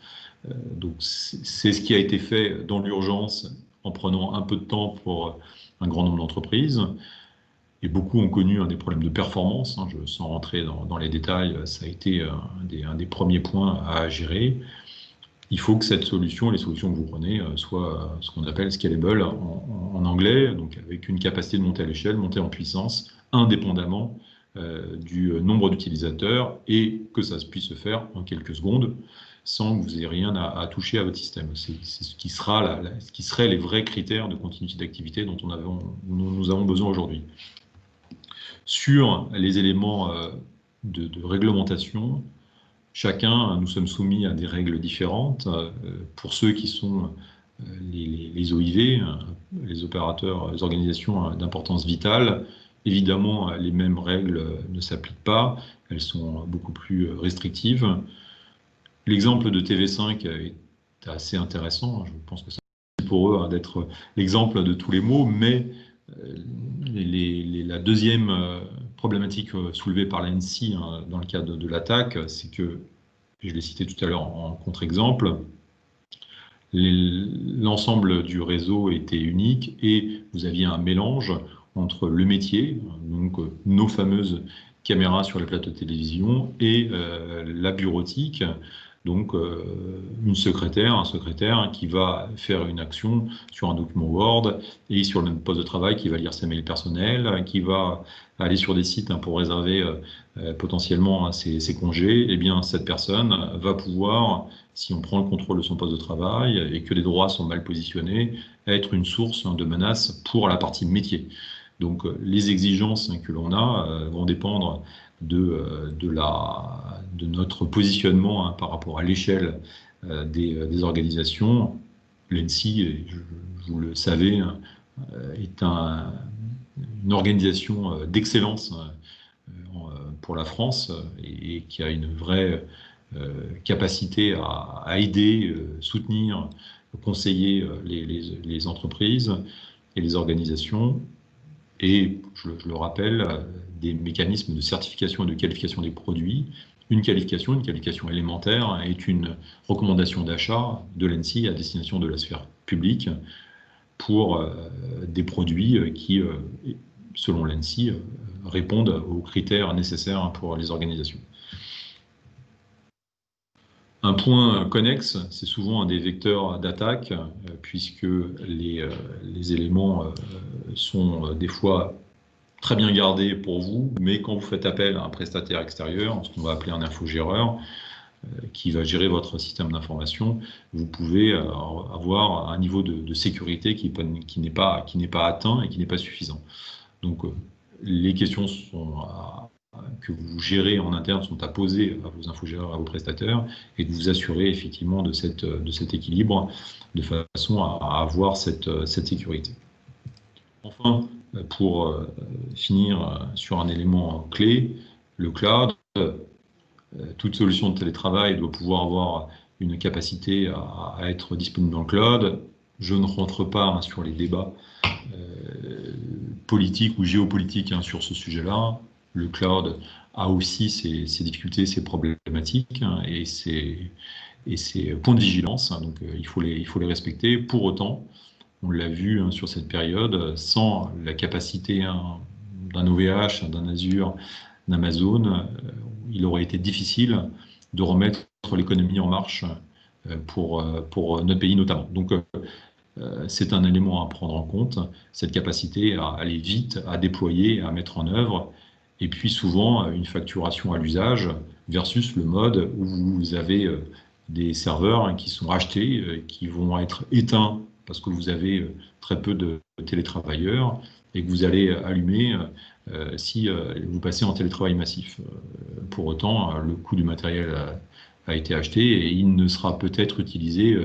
Donc, c'est ce qui a été fait dans l'urgence en prenant un peu de temps pour un grand nombre d'entreprises. Et beaucoup ont connu des problèmes de performance. Sans rentrer dans les détails, ça a été un des premiers points à gérer. Il faut que cette solution, les solutions que vous prenez, soient ce qu'on appelle scalable en anglais, donc avec une capacité de monter à l'échelle, monter en puissance, indépendamment du nombre d'utilisateurs, et que ça puisse se faire en quelques secondes, sans que vous ayez rien à toucher à votre système. C'est ce qui seraient les vrais critères de continuité d'activité dont nous avons besoin aujourd'hui. Sur les éléments de réglementation, nous sommes soumis à des règles différentes. Pour ceux qui sont les OIV, les opérateurs, les organisations d'importance vitale, évidemment, les mêmes règles ne s'appliquent pas. Elles sont beaucoup plus restrictives. L'exemple de TV5 est assez intéressant. Je pense que c'est pour eux d'être l'exemple de tous les maux, mais la deuxième problématique soulevée par l'ANSSI dans le cadre de l'attaque, c'est que, je l'ai cité tout à l'heure en contre-exemple, l'ensemble du réseau était unique et vous aviez un mélange entre le métier, donc nos fameuses caméras sur les plateaux de télévision, et la bureautique, donc un secrétaire qui va faire une action sur un document Word et sur le poste de travail qui va lire ses mails personnels, qui va aller sur des sites pour réserver potentiellement ses congés. Eh bien, cette personne va pouvoir, si on prend le contrôle de son poste de travail et que les droits sont mal positionnés, être une source de menace pour la partie métier. Donc les exigences que l'on a vont dépendre de notre positionnement par rapport à l'échelle des organisations. L'ANSSI, vous le savez, est une organisation d'excellence pour la France et qui a une vraie capacité à aider, soutenir, conseiller les entreprises et les organisations. Et, je le rappelle, des mécanismes de certification et de qualification des produits. Une qualification élémentaire est une recommandation d'achat de l'ANSSI à destination de la sphère publique pour des produits qui, selon l'ANSSI, répondent aux critères nécessaires pour les organisations. Un point connexe, c'est souvent un des vecteurs d'attaque, puisque les éléments sont des fois très bien gardés pour vous, mais quand vous faites appel à un prestataire extérieur, ce qu'on va appeler un infogéreur, qui va gérer votre système d'information, vous pouvez avoir un niveau de sécurité qui n'est pas atteint et qui n'est pas suffisant. Donc, les questions que vous gérez en interne sont à poser à vos infogéreurs, à vos prestataires, et de vous assurer effectivement de cet équilibre de façon à avoir cette sécurité. Enfin, pour finir sur un élément clé, le cloud, toute solution de télétravail doit pouvoir avoir une capacité à être disponible dans le cloud. Je ne rentre pas sur les débats politiques ou géopolitiques sur ce sujet-là. Le cloud a aussi ses difficultés, ses problématiques et ses points de vigilance. Donc il faut les respecter. Pour autant, on l'a vu sur cette période, sans la capacité d'un OVH, d'un Azure, d'Amazon, il aurait été difficile de remettre l'économie en marche pour notre pays notamment. Donc c'est un élément à prendre en compte, cette capacité à aller vite, à déployer, à mettre en œuvre, et puis souvent une facturation à l'usage versus le mode où vous avez des serveurs qui sont achetés, qui vont être éteints parce que vous avez très peu de télétravailleurs et que vous allez allumer si vous passez en télétravail massif. Pour autant, le coût du matériel a été acheté et il ne sera peut-être utilisé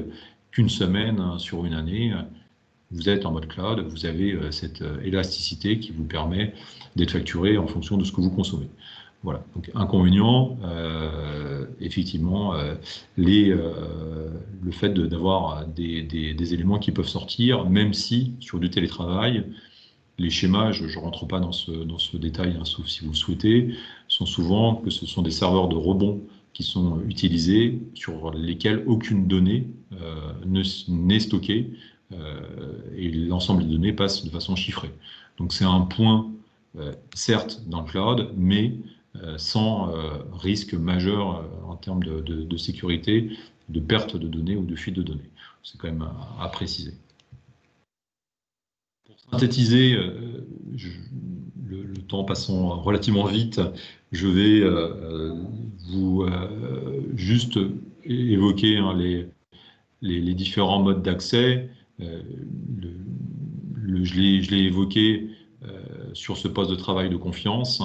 qu'une semaine sur une année. Vous êtes en mode cloud, vous avez cette élasticité qui vous permet d'être facturé en fonction de ce que vous consommez. Voilà. Donc, inconvénient, effectivement, le fait d'avoir des éléments qui peuvent sortir, même si sur du télétravail, les schémas, je ne rentre pas dans ce détail, sauf si vous le souhaitez, sont souvent que ce sont des serveurs de rebond qui sont utilisés, sur lesquels aucune donnée n'est stockée, et l'ensemble des données passe de façon chiffrée. Donc c'est un point, certes, dans le cloud, mais sans risque majeur en termes de sécurité, de perte de données ou de fuite de données. C'est quand même à préciser. Pour synthétiser, le temps passant relativement vite, je vais vous juste évoquer les différents modes d'accès. Je l'ai évoqué sur ce poste de travail de confiance.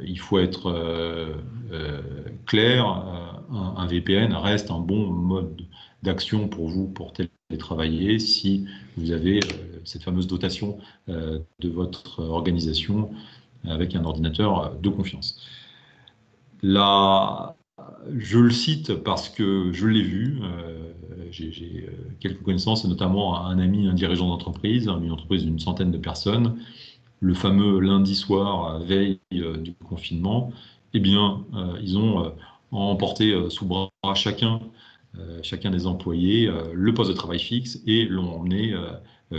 Il faut être clair, un VPN reste un bon mode d'action pour vous pour télétravailler si vous avez cette fameuse dotation de votre organisation avec un ordinateur de confiance. Là, je le cite parce que je l'ai vu, j'ai quelques connaissances, et notamment un ami, un dirigeant d'entreprise, une entreprise d'une centaine de personnes, le fameux lundi soir, veille du confinement, eh bien, ils ont emporté sous bras chacun des employés le poste de travail fixe et l'ont emmené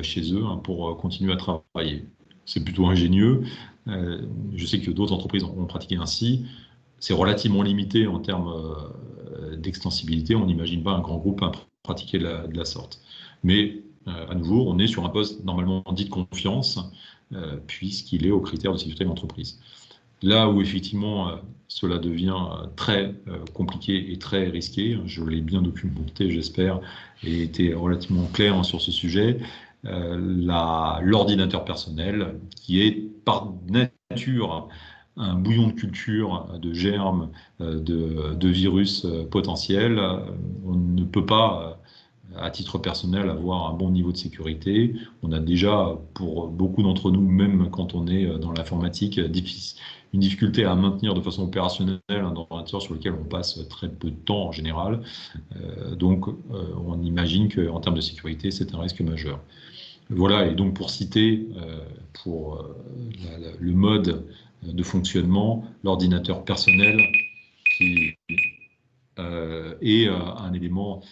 chez eux pour continuer à travailler. C'est plutôt ingénieux. Je sais que d'autres entreprises ont pratiqué ainsi. C'est relativement limité en termes d'extensibilité. On n'imagine pas un grand groupe pratiquer de la sorte. Mais à nouveau, on est sur un poste normalement dit de confiance, puisqu'il est aux critères de sécurité de l'entreprise. Là où effectivement cela devient très compliqué et très risqué, je l'ai bien documenté, j'espère, et été relativement clair sur ce sujet, l'ordinateur personnel, qui est par nature un bouillon de culture, de germes, de virus potentiels, on ne peut pas à titre personnel, avoir un bon niveau de sécurité. On a déjà, pour beaucoup d'entre nous, même quand on est dans l'informatique, une difficulté à maintenir de façon opérationnelle un ordinateur sur lequel on passe très peu de temps en général. Donc, on imagine qu'en termes de sécurité, c'est un risque majeur. Voilà, et donc pour citer, pour le mode de fonctionnement, l'ordinateur personnel qui est un élément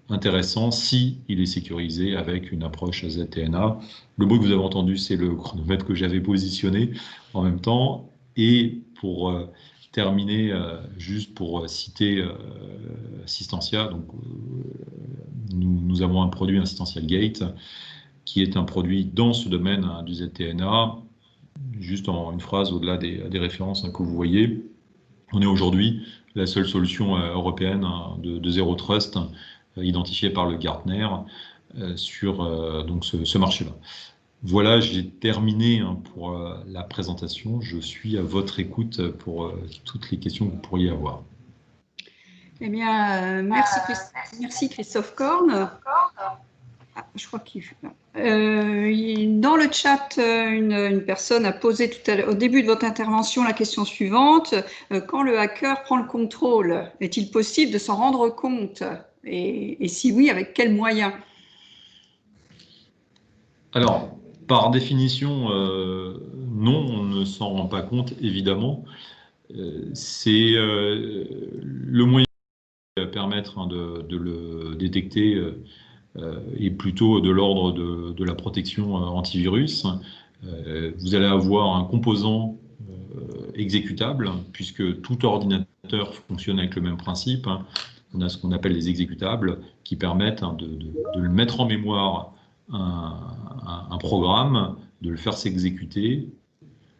intéressant si il est sécurisé avec une approche ZTNA. Le bruit que vous avez entendu, c'est le chronomètre que j'avais positionné en même temps. Et pour terminer, juste pour citer Assistentia, donc, nous avons un produit Assistential Gate qui est un produit dans ce domaine du ZTNA. Juste en une phrase au-delà des références que vous voyez, on est aujourd'hui la seule solution européenne de Zero Trust identifiée par le Gartner sur donc ce marché-là. Voilà, j'ai terminé pour la présentation. Je suis à votre écoute pour toutes les questions que vous pourriez avoir. Eh bien, merci Christophe Corne. Ah, je crois qu'il y le chat, une personne a posé au début de votre intervention la question suivante. Quand le hacker prend le contrôle, est-il possible de s'en rendre compte? Et si oui, avec quels moyens? Alors, par définition, non, on ne s'en rend pas compte, évidemment. C'est le moyen qui va permettre de le détecter est plutôt de l'ordre de la protection antivirus. Vous allez avoir un composant exécutable, puisque tout ordinateur fonctionne avec le même principe. On a ce qu'on appelle les exécutables qui permettent de le mettre en mémoire un programme, de le faire s'exécuter.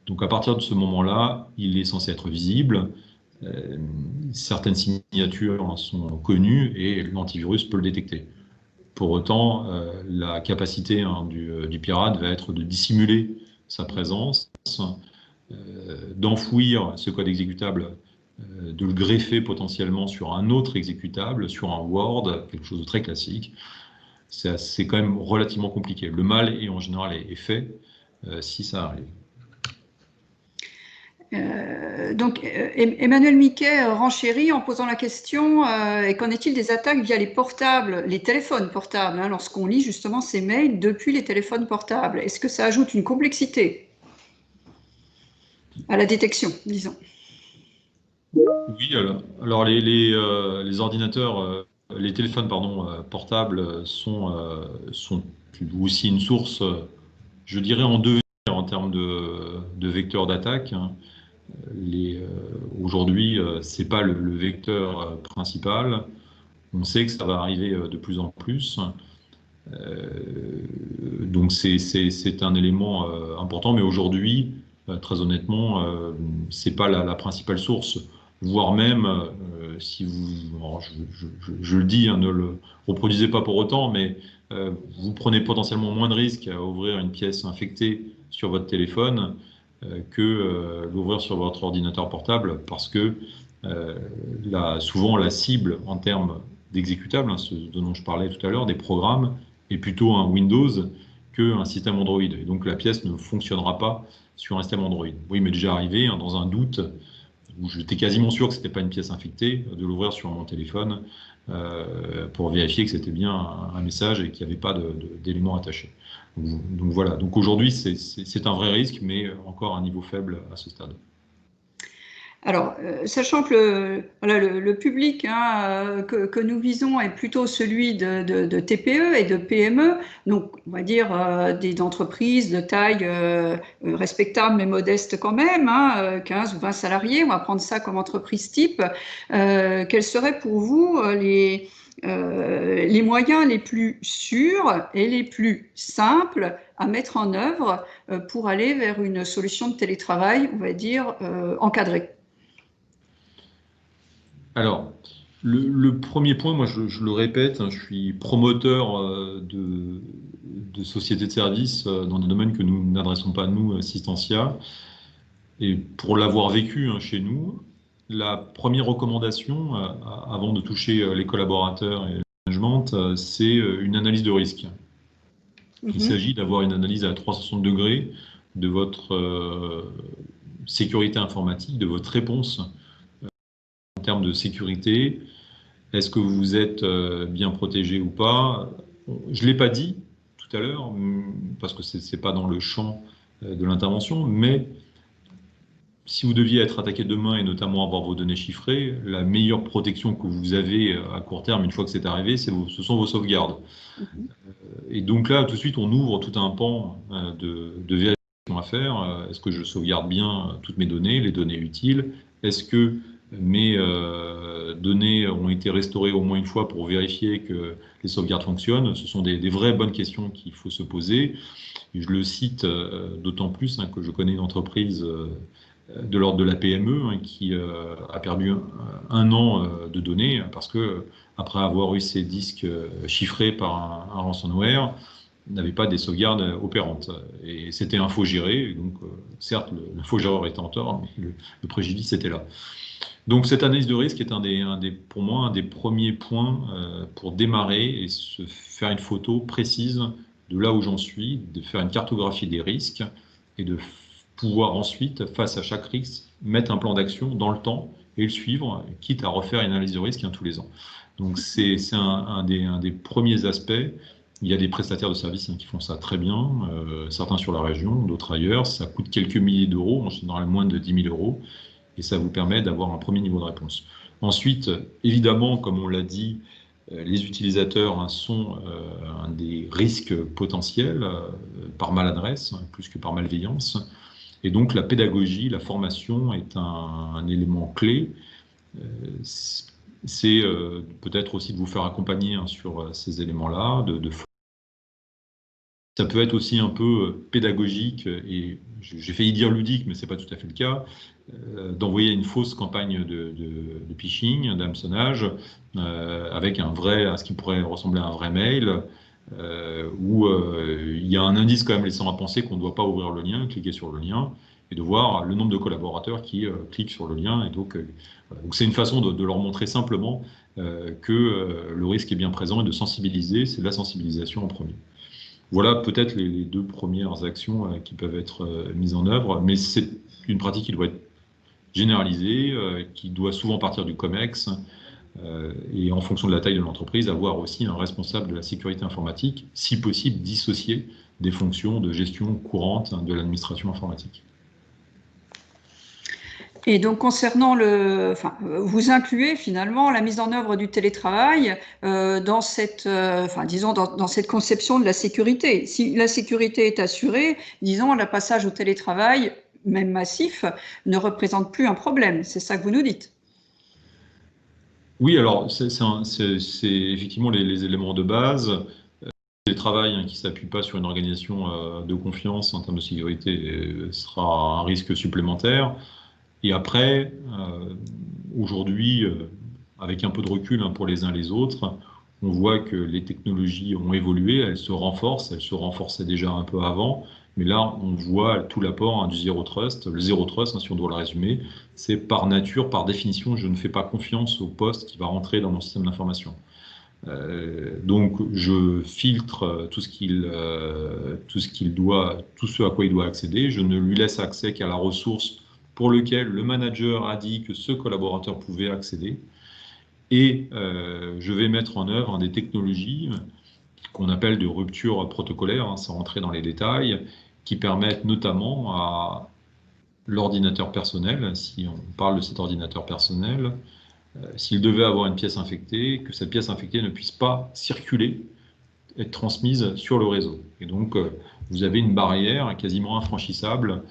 Donc à partir de ce moment-là, il est censé être visible. Certaines signatures sont connues et l'antivirus peut le détecter. Pour autant, la capacité du pirate va être de dissimuler sa présence, d'enfouir ce code exécutable, de le greffer potentiellement sur un autre exécutable, sur un Word, quelque chose de très classique. C'est quand même relativement compliqué. Le mal est en général est fait si ça arrive. Donc, Emmanuel Miquet renchérit en posant la question et qu'en est-il des attaques via les portables, les téléphones portables, hein, lorsqu'on lit justement ces mails depuis les téléphones portables? Est-ce que ça ajoute une complexité à la détection, disons? Oui, alors les ordinateurs, les téléphones pardon, portables sont aussi une source, je dirais, en devenir en termes de vecteurs d'attaque. Aujourd'hui, c'est pas le vecteur principal. On sait que ça va arriver de plus en plus. Donc c'est un élément important, mais aujourd'hui, très honnêtement, c'est pas la principale source, voire même si vous, alors, je le dis, hein, ne le reproduisez pas pour autant, mais vous prenez potentiellement moins de risques à ouvrir une pièce infectée sur votre téléphone que l'ouvrir sur votre ordinateur portable, parce que souvent la cible en termes d'exécutables, hein, ce dont je parlais tout à l'heure, des programmes, est plutôt un Windows qu'un système Android. Et donc la pièce ne fonctionnera pas sur un système Android. Oui, il m'est déjà arrivé, hein, dans un doute, où j'étais quasiment sûr que ce n'était pas une pièce infectée, de l'ouvrir sur mon téléphone pour vérifier que c'était bien un message et qu'il n'y avait pas d'éléments attachés. Donc voilà, donc aujourd'hui c'est un vrai risque, mais encore à un niveau faible à ce stade. Alors, sachant que le public, hein, que nous visons est plutôt celui de TPE et de PME, donc on va dire des entreprises de taille respectable mais modeste quand même, hein, 15 ou 20 salariés, on va prendre ça comme entreprise type. Quels seraient pour vous les moyens les plus sûrs et les plus simples à mettre en œuvre pour aller vers une solution de télétravail, on va dire, encadrée? Alors, le premier point, moi je le répète, hein, je suis promoteur de sociétés de services dans des domaines que nous n'adressons pas, nous, Assistentia. Et pour l'avoir vécu, hein, chez nous, la première recommandation, avant de toucher les collaborateurs et le management, c'est une analyse de risque. Il s'agit d'avoir une analyse à 360 degrés de votre sécurité informatique, de votre réponse en termes de sécurité. Est-ce que vous êtes bien protégé ou pas? Je ne l'ai pas dit tout à l'heure, parce que ce n'est pas dans le champ de l'intervention, mais si vous deviez être attaqué demain et notamment avoir vos données chiffrées, la meilleure protection que vous avez à court terme, une fois que c'est arrivé, ce sont vos sauvegardes. Et donc là, tout de suite, on ouvre tout un pan de vérification à faire. Est-ce que je sauvegarde bien toutes mes données, les données utiles? Est-ce que mes données ont été restaurées au moins une fois pour vérifier que les sauvegardes fonctionnent? Ce sont des vraies bonnes questions qu'il faut se poser. Et je le cite d'autant plus, hein, que je connais une entreprise de l'ordre de la PME, hein, qui a perdu un an de données parce que, après avoir eu ses disques chiffrés par un ransomware, n'avait pas des sauvegardes opérantes. Et c'était infogéré, donc certes, l'infogéreur était en tort, mais le préjudice était là. Donc cette analyse de risque est pour moi un des premiers points pour démarrer et se faire une photo précise de là où j'en suis, de faire une cartographie des risques et de pouvoir ensuite, face à chaque risque, mettre un plan d'action dans le temps et le suivre, quitte à refaire une analyse de risque tous les ans. Donc c'est un des premiers aspects. Il y a des prestataires de services qui font ça très bien, certains sur la région, d'autres ailleurs. Ça coûte quelques milliers d'euros, en général moins de 10 000 euros, et ça vous permet d'avoir un premier niveau de réponse. Ensuite, évidemment, comme on l'a dit, les utilisateurs sont un des risques potentiels par maladresse, plus que par malveillance. Et donc la pédagogie, la formation est un élément clé. C'est peut-être aussi de vous faire accompagner sur ces éléments-là. Ça peut être aussi un peu pédagogique, et j'ai failli dire ludique, mais ce n'est pas tout à fait le cas, d'envoyer une fausse campagne de phishing, d'hameçonnage, avec ce qui pourrait ressembler à un vrai mail, où il y a un indice quand même laissant à penser qu'on ne doit pas ouvrir le lien, cliquer sur le lien, et de voir le nombre de collaborateurs qui cliquent sur le lien. Et donc c'est une façon de leur montrer simplement que le risque est bien présent et de sensibiliser. C'est de la sensibilisation en premier. Voilà peut-être les deux premières actions qui peuvent être mises en œuvre, mais c'est une pratique qui doit être généralisée, qui doit souvent partir du COMEX, et en fonction de la taille de l'entreprise, avoir aussi un responsable de la sécurité informatique, si possible dissocié des fonctions de gestion courante de l'administration informatique. Et donc, concernant vous incluez finalement la mise en œuvre du télétravail dans cette, disons, dans cette conception de la sécurité. Si la sécurité est assurée, disons, le passage au télétravail, même massif, ne représente plus un problème. C'est ça que vous nous dites. Oui, alors c'est effectivement les éléments de base. Le télétravail qui ne s'appuie pas sur une organisation de confiance en termes de sécurité sera un risque supplémentaire. Et après, aujourd'hui, avec un peu de recul pour les uns les autres, on voit que les technologies ont évolué, elles se renforçaient déjà un peu avant, mais là, on voit tout l'apport du Zero Trust. Le Zero Trust, si on doit le résumer, c'est par nature, par définition, je ne fais pas confiance au poste qui va rentrer dans mon système d'information. Donc, je filtre tout ce à quoi il doit accéder. Je ne lui laisse accès qu'à la ressource pour lequel le manager a dit que ce collaborateur pouvait accéder. Et je vais mettre en œuvre des technologies qu'on appelle de rupture protocolaire, sans rentrer dans les détails, qui permettent notamment à l'ordinateur personnel, si on parle de cet ordinateur personnel, s'il devait avoir une pièce infectée, que cette pièce infectée ne puisse pas circuler, être transmise sur le réseau. Et donc, vous avez une barrière quasiment infranchissable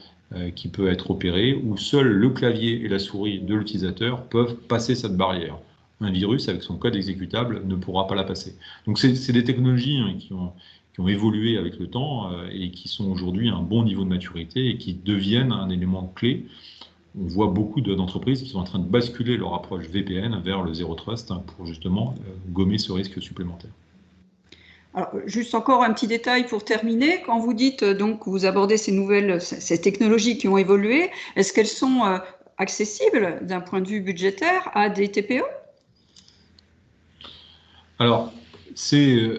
qui peut être opérée, où seul le clavier et la souris de l'utilisateur peuvent passer cette barrière. Un virus, avec son code exécutable, ne pourra pas la passer. Donc, c'est des technologies qui ont évolué avec le temps et qui sont aujourd'hui à un bon niveau de maturité et qui deviennent un élément clé. On voit beaucoup d'entreprises qui sont en train de basculer leur approche VPN vers le Zero Trust pour justement gommer ce risque supplémentaire. Alors, juste encore un petit détail pour terminer. Quand vous dites donc que vous abordez ces technologies qui ont évolué, est-ce qu'elles sont accessibles d'un point de vue budgétaire à des TPE? Alors, c'est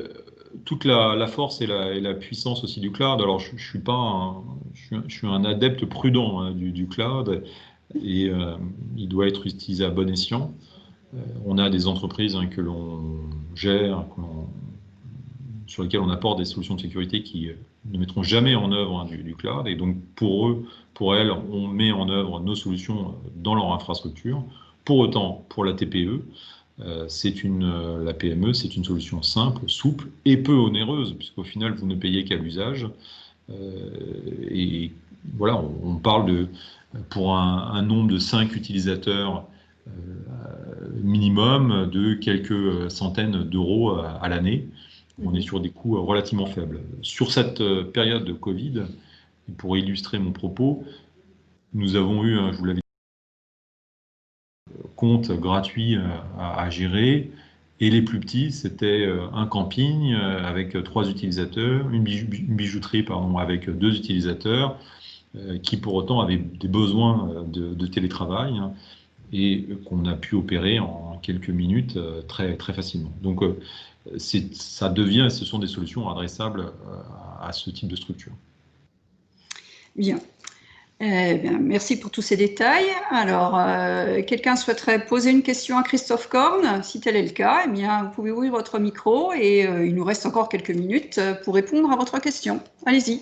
toute la force et la puissance aussi du cloud. Alors, je suis un adepte prudent du cloud, et il doit être utilisé à bon escient. On a des entreprises que l'on gère, sur lesquelles on apporte des solutions de sécurité qui ne mettront jamais en œuvre du cloud. Et donc, pour elles, on met en œuvre nos solutions dans leur infrastructure. Pour autant, pour la TPE, la PME, c'est une solution simple, souple et peu onéreuse, puisqu'au final, vous ne payez qu'à l'usage. Et voilà, on parle pour un nombre de 5 utilisateurs minimum de quelques centaines d'euros à l'année. On est sur des coûts relativement faibles. Sur cette période de Covid, pour illustrer mon propos, nous avons eu, je vous l'avais dit, compte gratuit à gérer. Et les plus petits, c'était un camping avec 3 utilisateurs, une bijouterie avec 2 utilisateurs, qui pour autant avaient des besoins de télétravail, et qu'on a pu opérer en quelques minutes très, très facilement. Donc ça devient, ce sont des solutions adressables à ce type de structure. Bien. Bien, merci pour tous ces détails. Alors, quelqu'un souhaiterait poser une question à Christophe Corne? Si tel est le cas, eh bien, vous pouvez ouvrir votre micro et il nous reste encore quelques minutes pour répondre à votre question. Allez-y.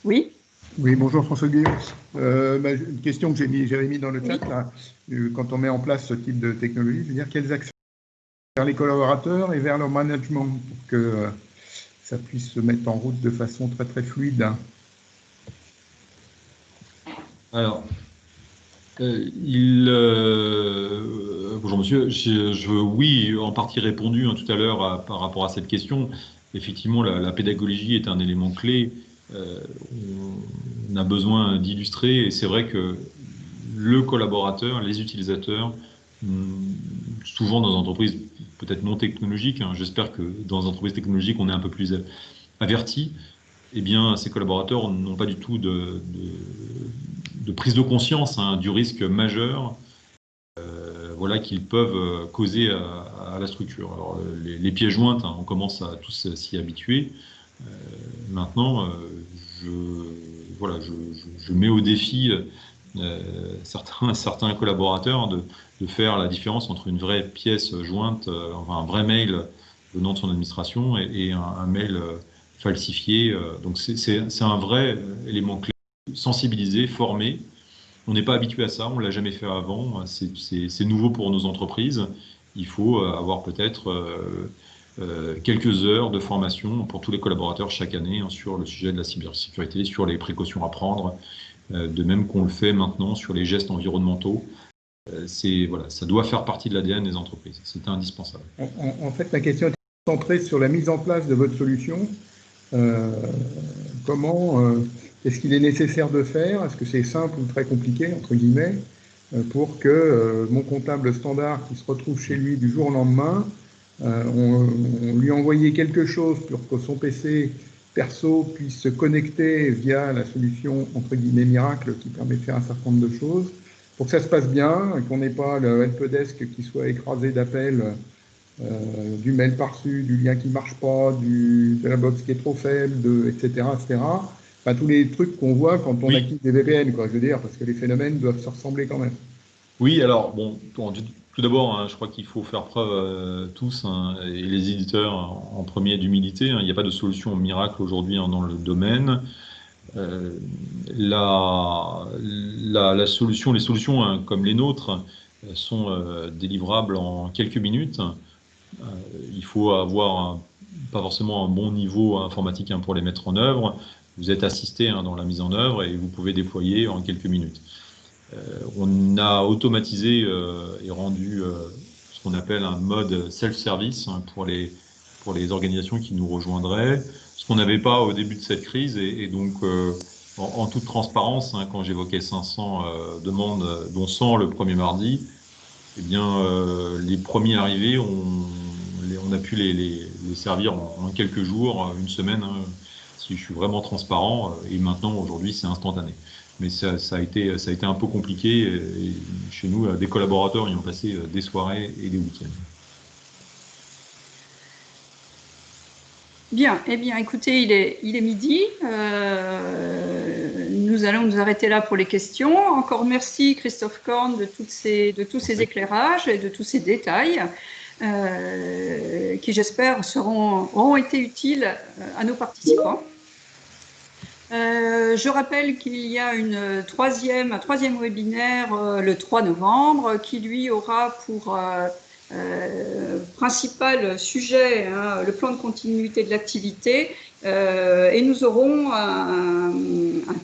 Oui. Oui, bonjour François Guillaume. Une question que j'avais mis dans le chat, là, quand on met en place ce type de technologie, je veux dire, quels accès vers les collaborateurs et vers leur management pour que ça puisse se mettre en route de façon très très fluide. Alors, bonjour monsieur, oui, en partie répondu tout à l'heure par rapport à cette question. Effectivement, la pédagogie est un élément clé. On a besoin d'illustrer, et c'est vrai que le collaborateur, les utilisateurs, souvent dans des entreprises peut-être non technologiques, j'espère que dans des entreprises technologiques on est un peu plus averti, eh bien ces collaborateurs n'ont pas du tout de prise de conscience du risque majeur voilà, qu'ils peuvent causer à la structure. Alors, les pièces jointes, on commence à tous s'y habituer. Maintenant, je mets au défi certains collaborateurs de faire la différence entre une vraie pièce jointe, enfin un vrai mail venant de son administration et un mail falsifié. Donc c'est un vrai élément clé. Sensibiliser, former. On n'est pas habitué à ça, on ne l'a jamais fait avant. C'est nouveau pour nos entreprises. Il faut avoir peut-être quelques heures de formation pour tous les collaborateurs chaque année sur le sujet de la cybersécurité, sur les précautions à prendre, de même qu'on le fait maintenant sur les gestes environnementaux. Voilà, ça doit faire partie de l'ADN des entreprises. C'est indispensable. En fait, ma question est centrée sur la mise en place de votre solution. Qu'est-ce qu'il est nécessaire de faire? Est-ce que c'est simple ou très compliqué, entre guillemets, pour que mon comptable standard qui se retrouve chez lui du jour au lendemain, on lui envoyait quelque chose pour que son PC perso puisse se connecter via la solution, entre guillemets, miracle, qui permet de faire un certain nombre de choses, pour que ça se passe bien, et qu'on n'ait pas le helpdesk qui soit écrasé d'appels, du mail par-dessus, du lien qui ne marche pas, de la box qui est trop faible, etc., etc. Enfin, tous les trucs qu'on voit quand on active des VPN, quoi, je veux dire, parce que les phénomènes doivent se ressembler quand même. Oui, alors, bon, tout d'abord, je crois qu'il faut faire preuve tous, et les éditeurs en premier, d'humilité. Il n'y a pas de solution miracle aujourd'hui dans le domaine. La solution, les solutions comme les nôtres sont délivrables en quelques minutes. Il faut avoir pas forcément un bon niveau informatique pour les mettre en œuvre. Vous êtes assisté dans la mise en œuvre et vous pouvez déployer en quelques minutes. On a automatisé et rendu ce qu'on appelle un mode self-service pour les organisations qui nous rejoindraient, ce qu'on n'avait pas au début de cette crise. Et donc, en toute transparence, quand j'évoquais 500 demandes, dont 100 le premier mardi, eh bien, les premiers arrivés, on a pu les servir en quelques jours, une semaine, si je suis vraiment transparent. Et maintenant, aujourd'hui, c'est instantané. Mais ça a été un peu compliqué. Et chez nous, des collaborateurs y ont passé des soirées et des week-ends. Bien, eh bien, écoutez, il est midi. Nous allons nous arrêter là pour les questions. Encore merci Christophe Corne de tous ces éclairages et de tous ces détails qui, j'espère, auront été utiles à nos participants. Je rappelle qu'il y a un troisième webinaire le 3 novembre qui, lui, aura pour principal sujet le plan de continuité de l'activité et nous aurons un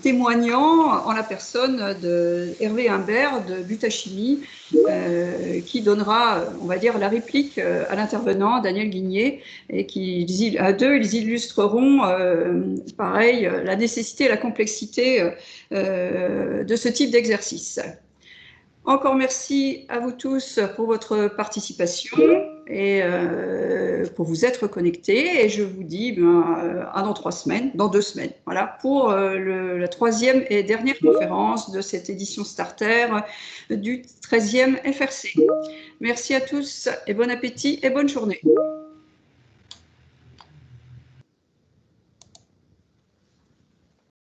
témoignant en la personne de Hervé Humbert de Butachimie qui donnera, on va dire, la réplique à l'intervenant Daniel Guigné et à deux, ils illustreront pareil la nécessité et la complexité de ce type d'exercice. Encore merci à vous tous pour votre participation. et pour vous être connectés. Et je vous dis dans 3 semaines, dans 2 semaines, voilà, pour la 3e et dernière conférence de cette édition Starter du 13e FRC. Merci à tous et bon appétit et bonne journée.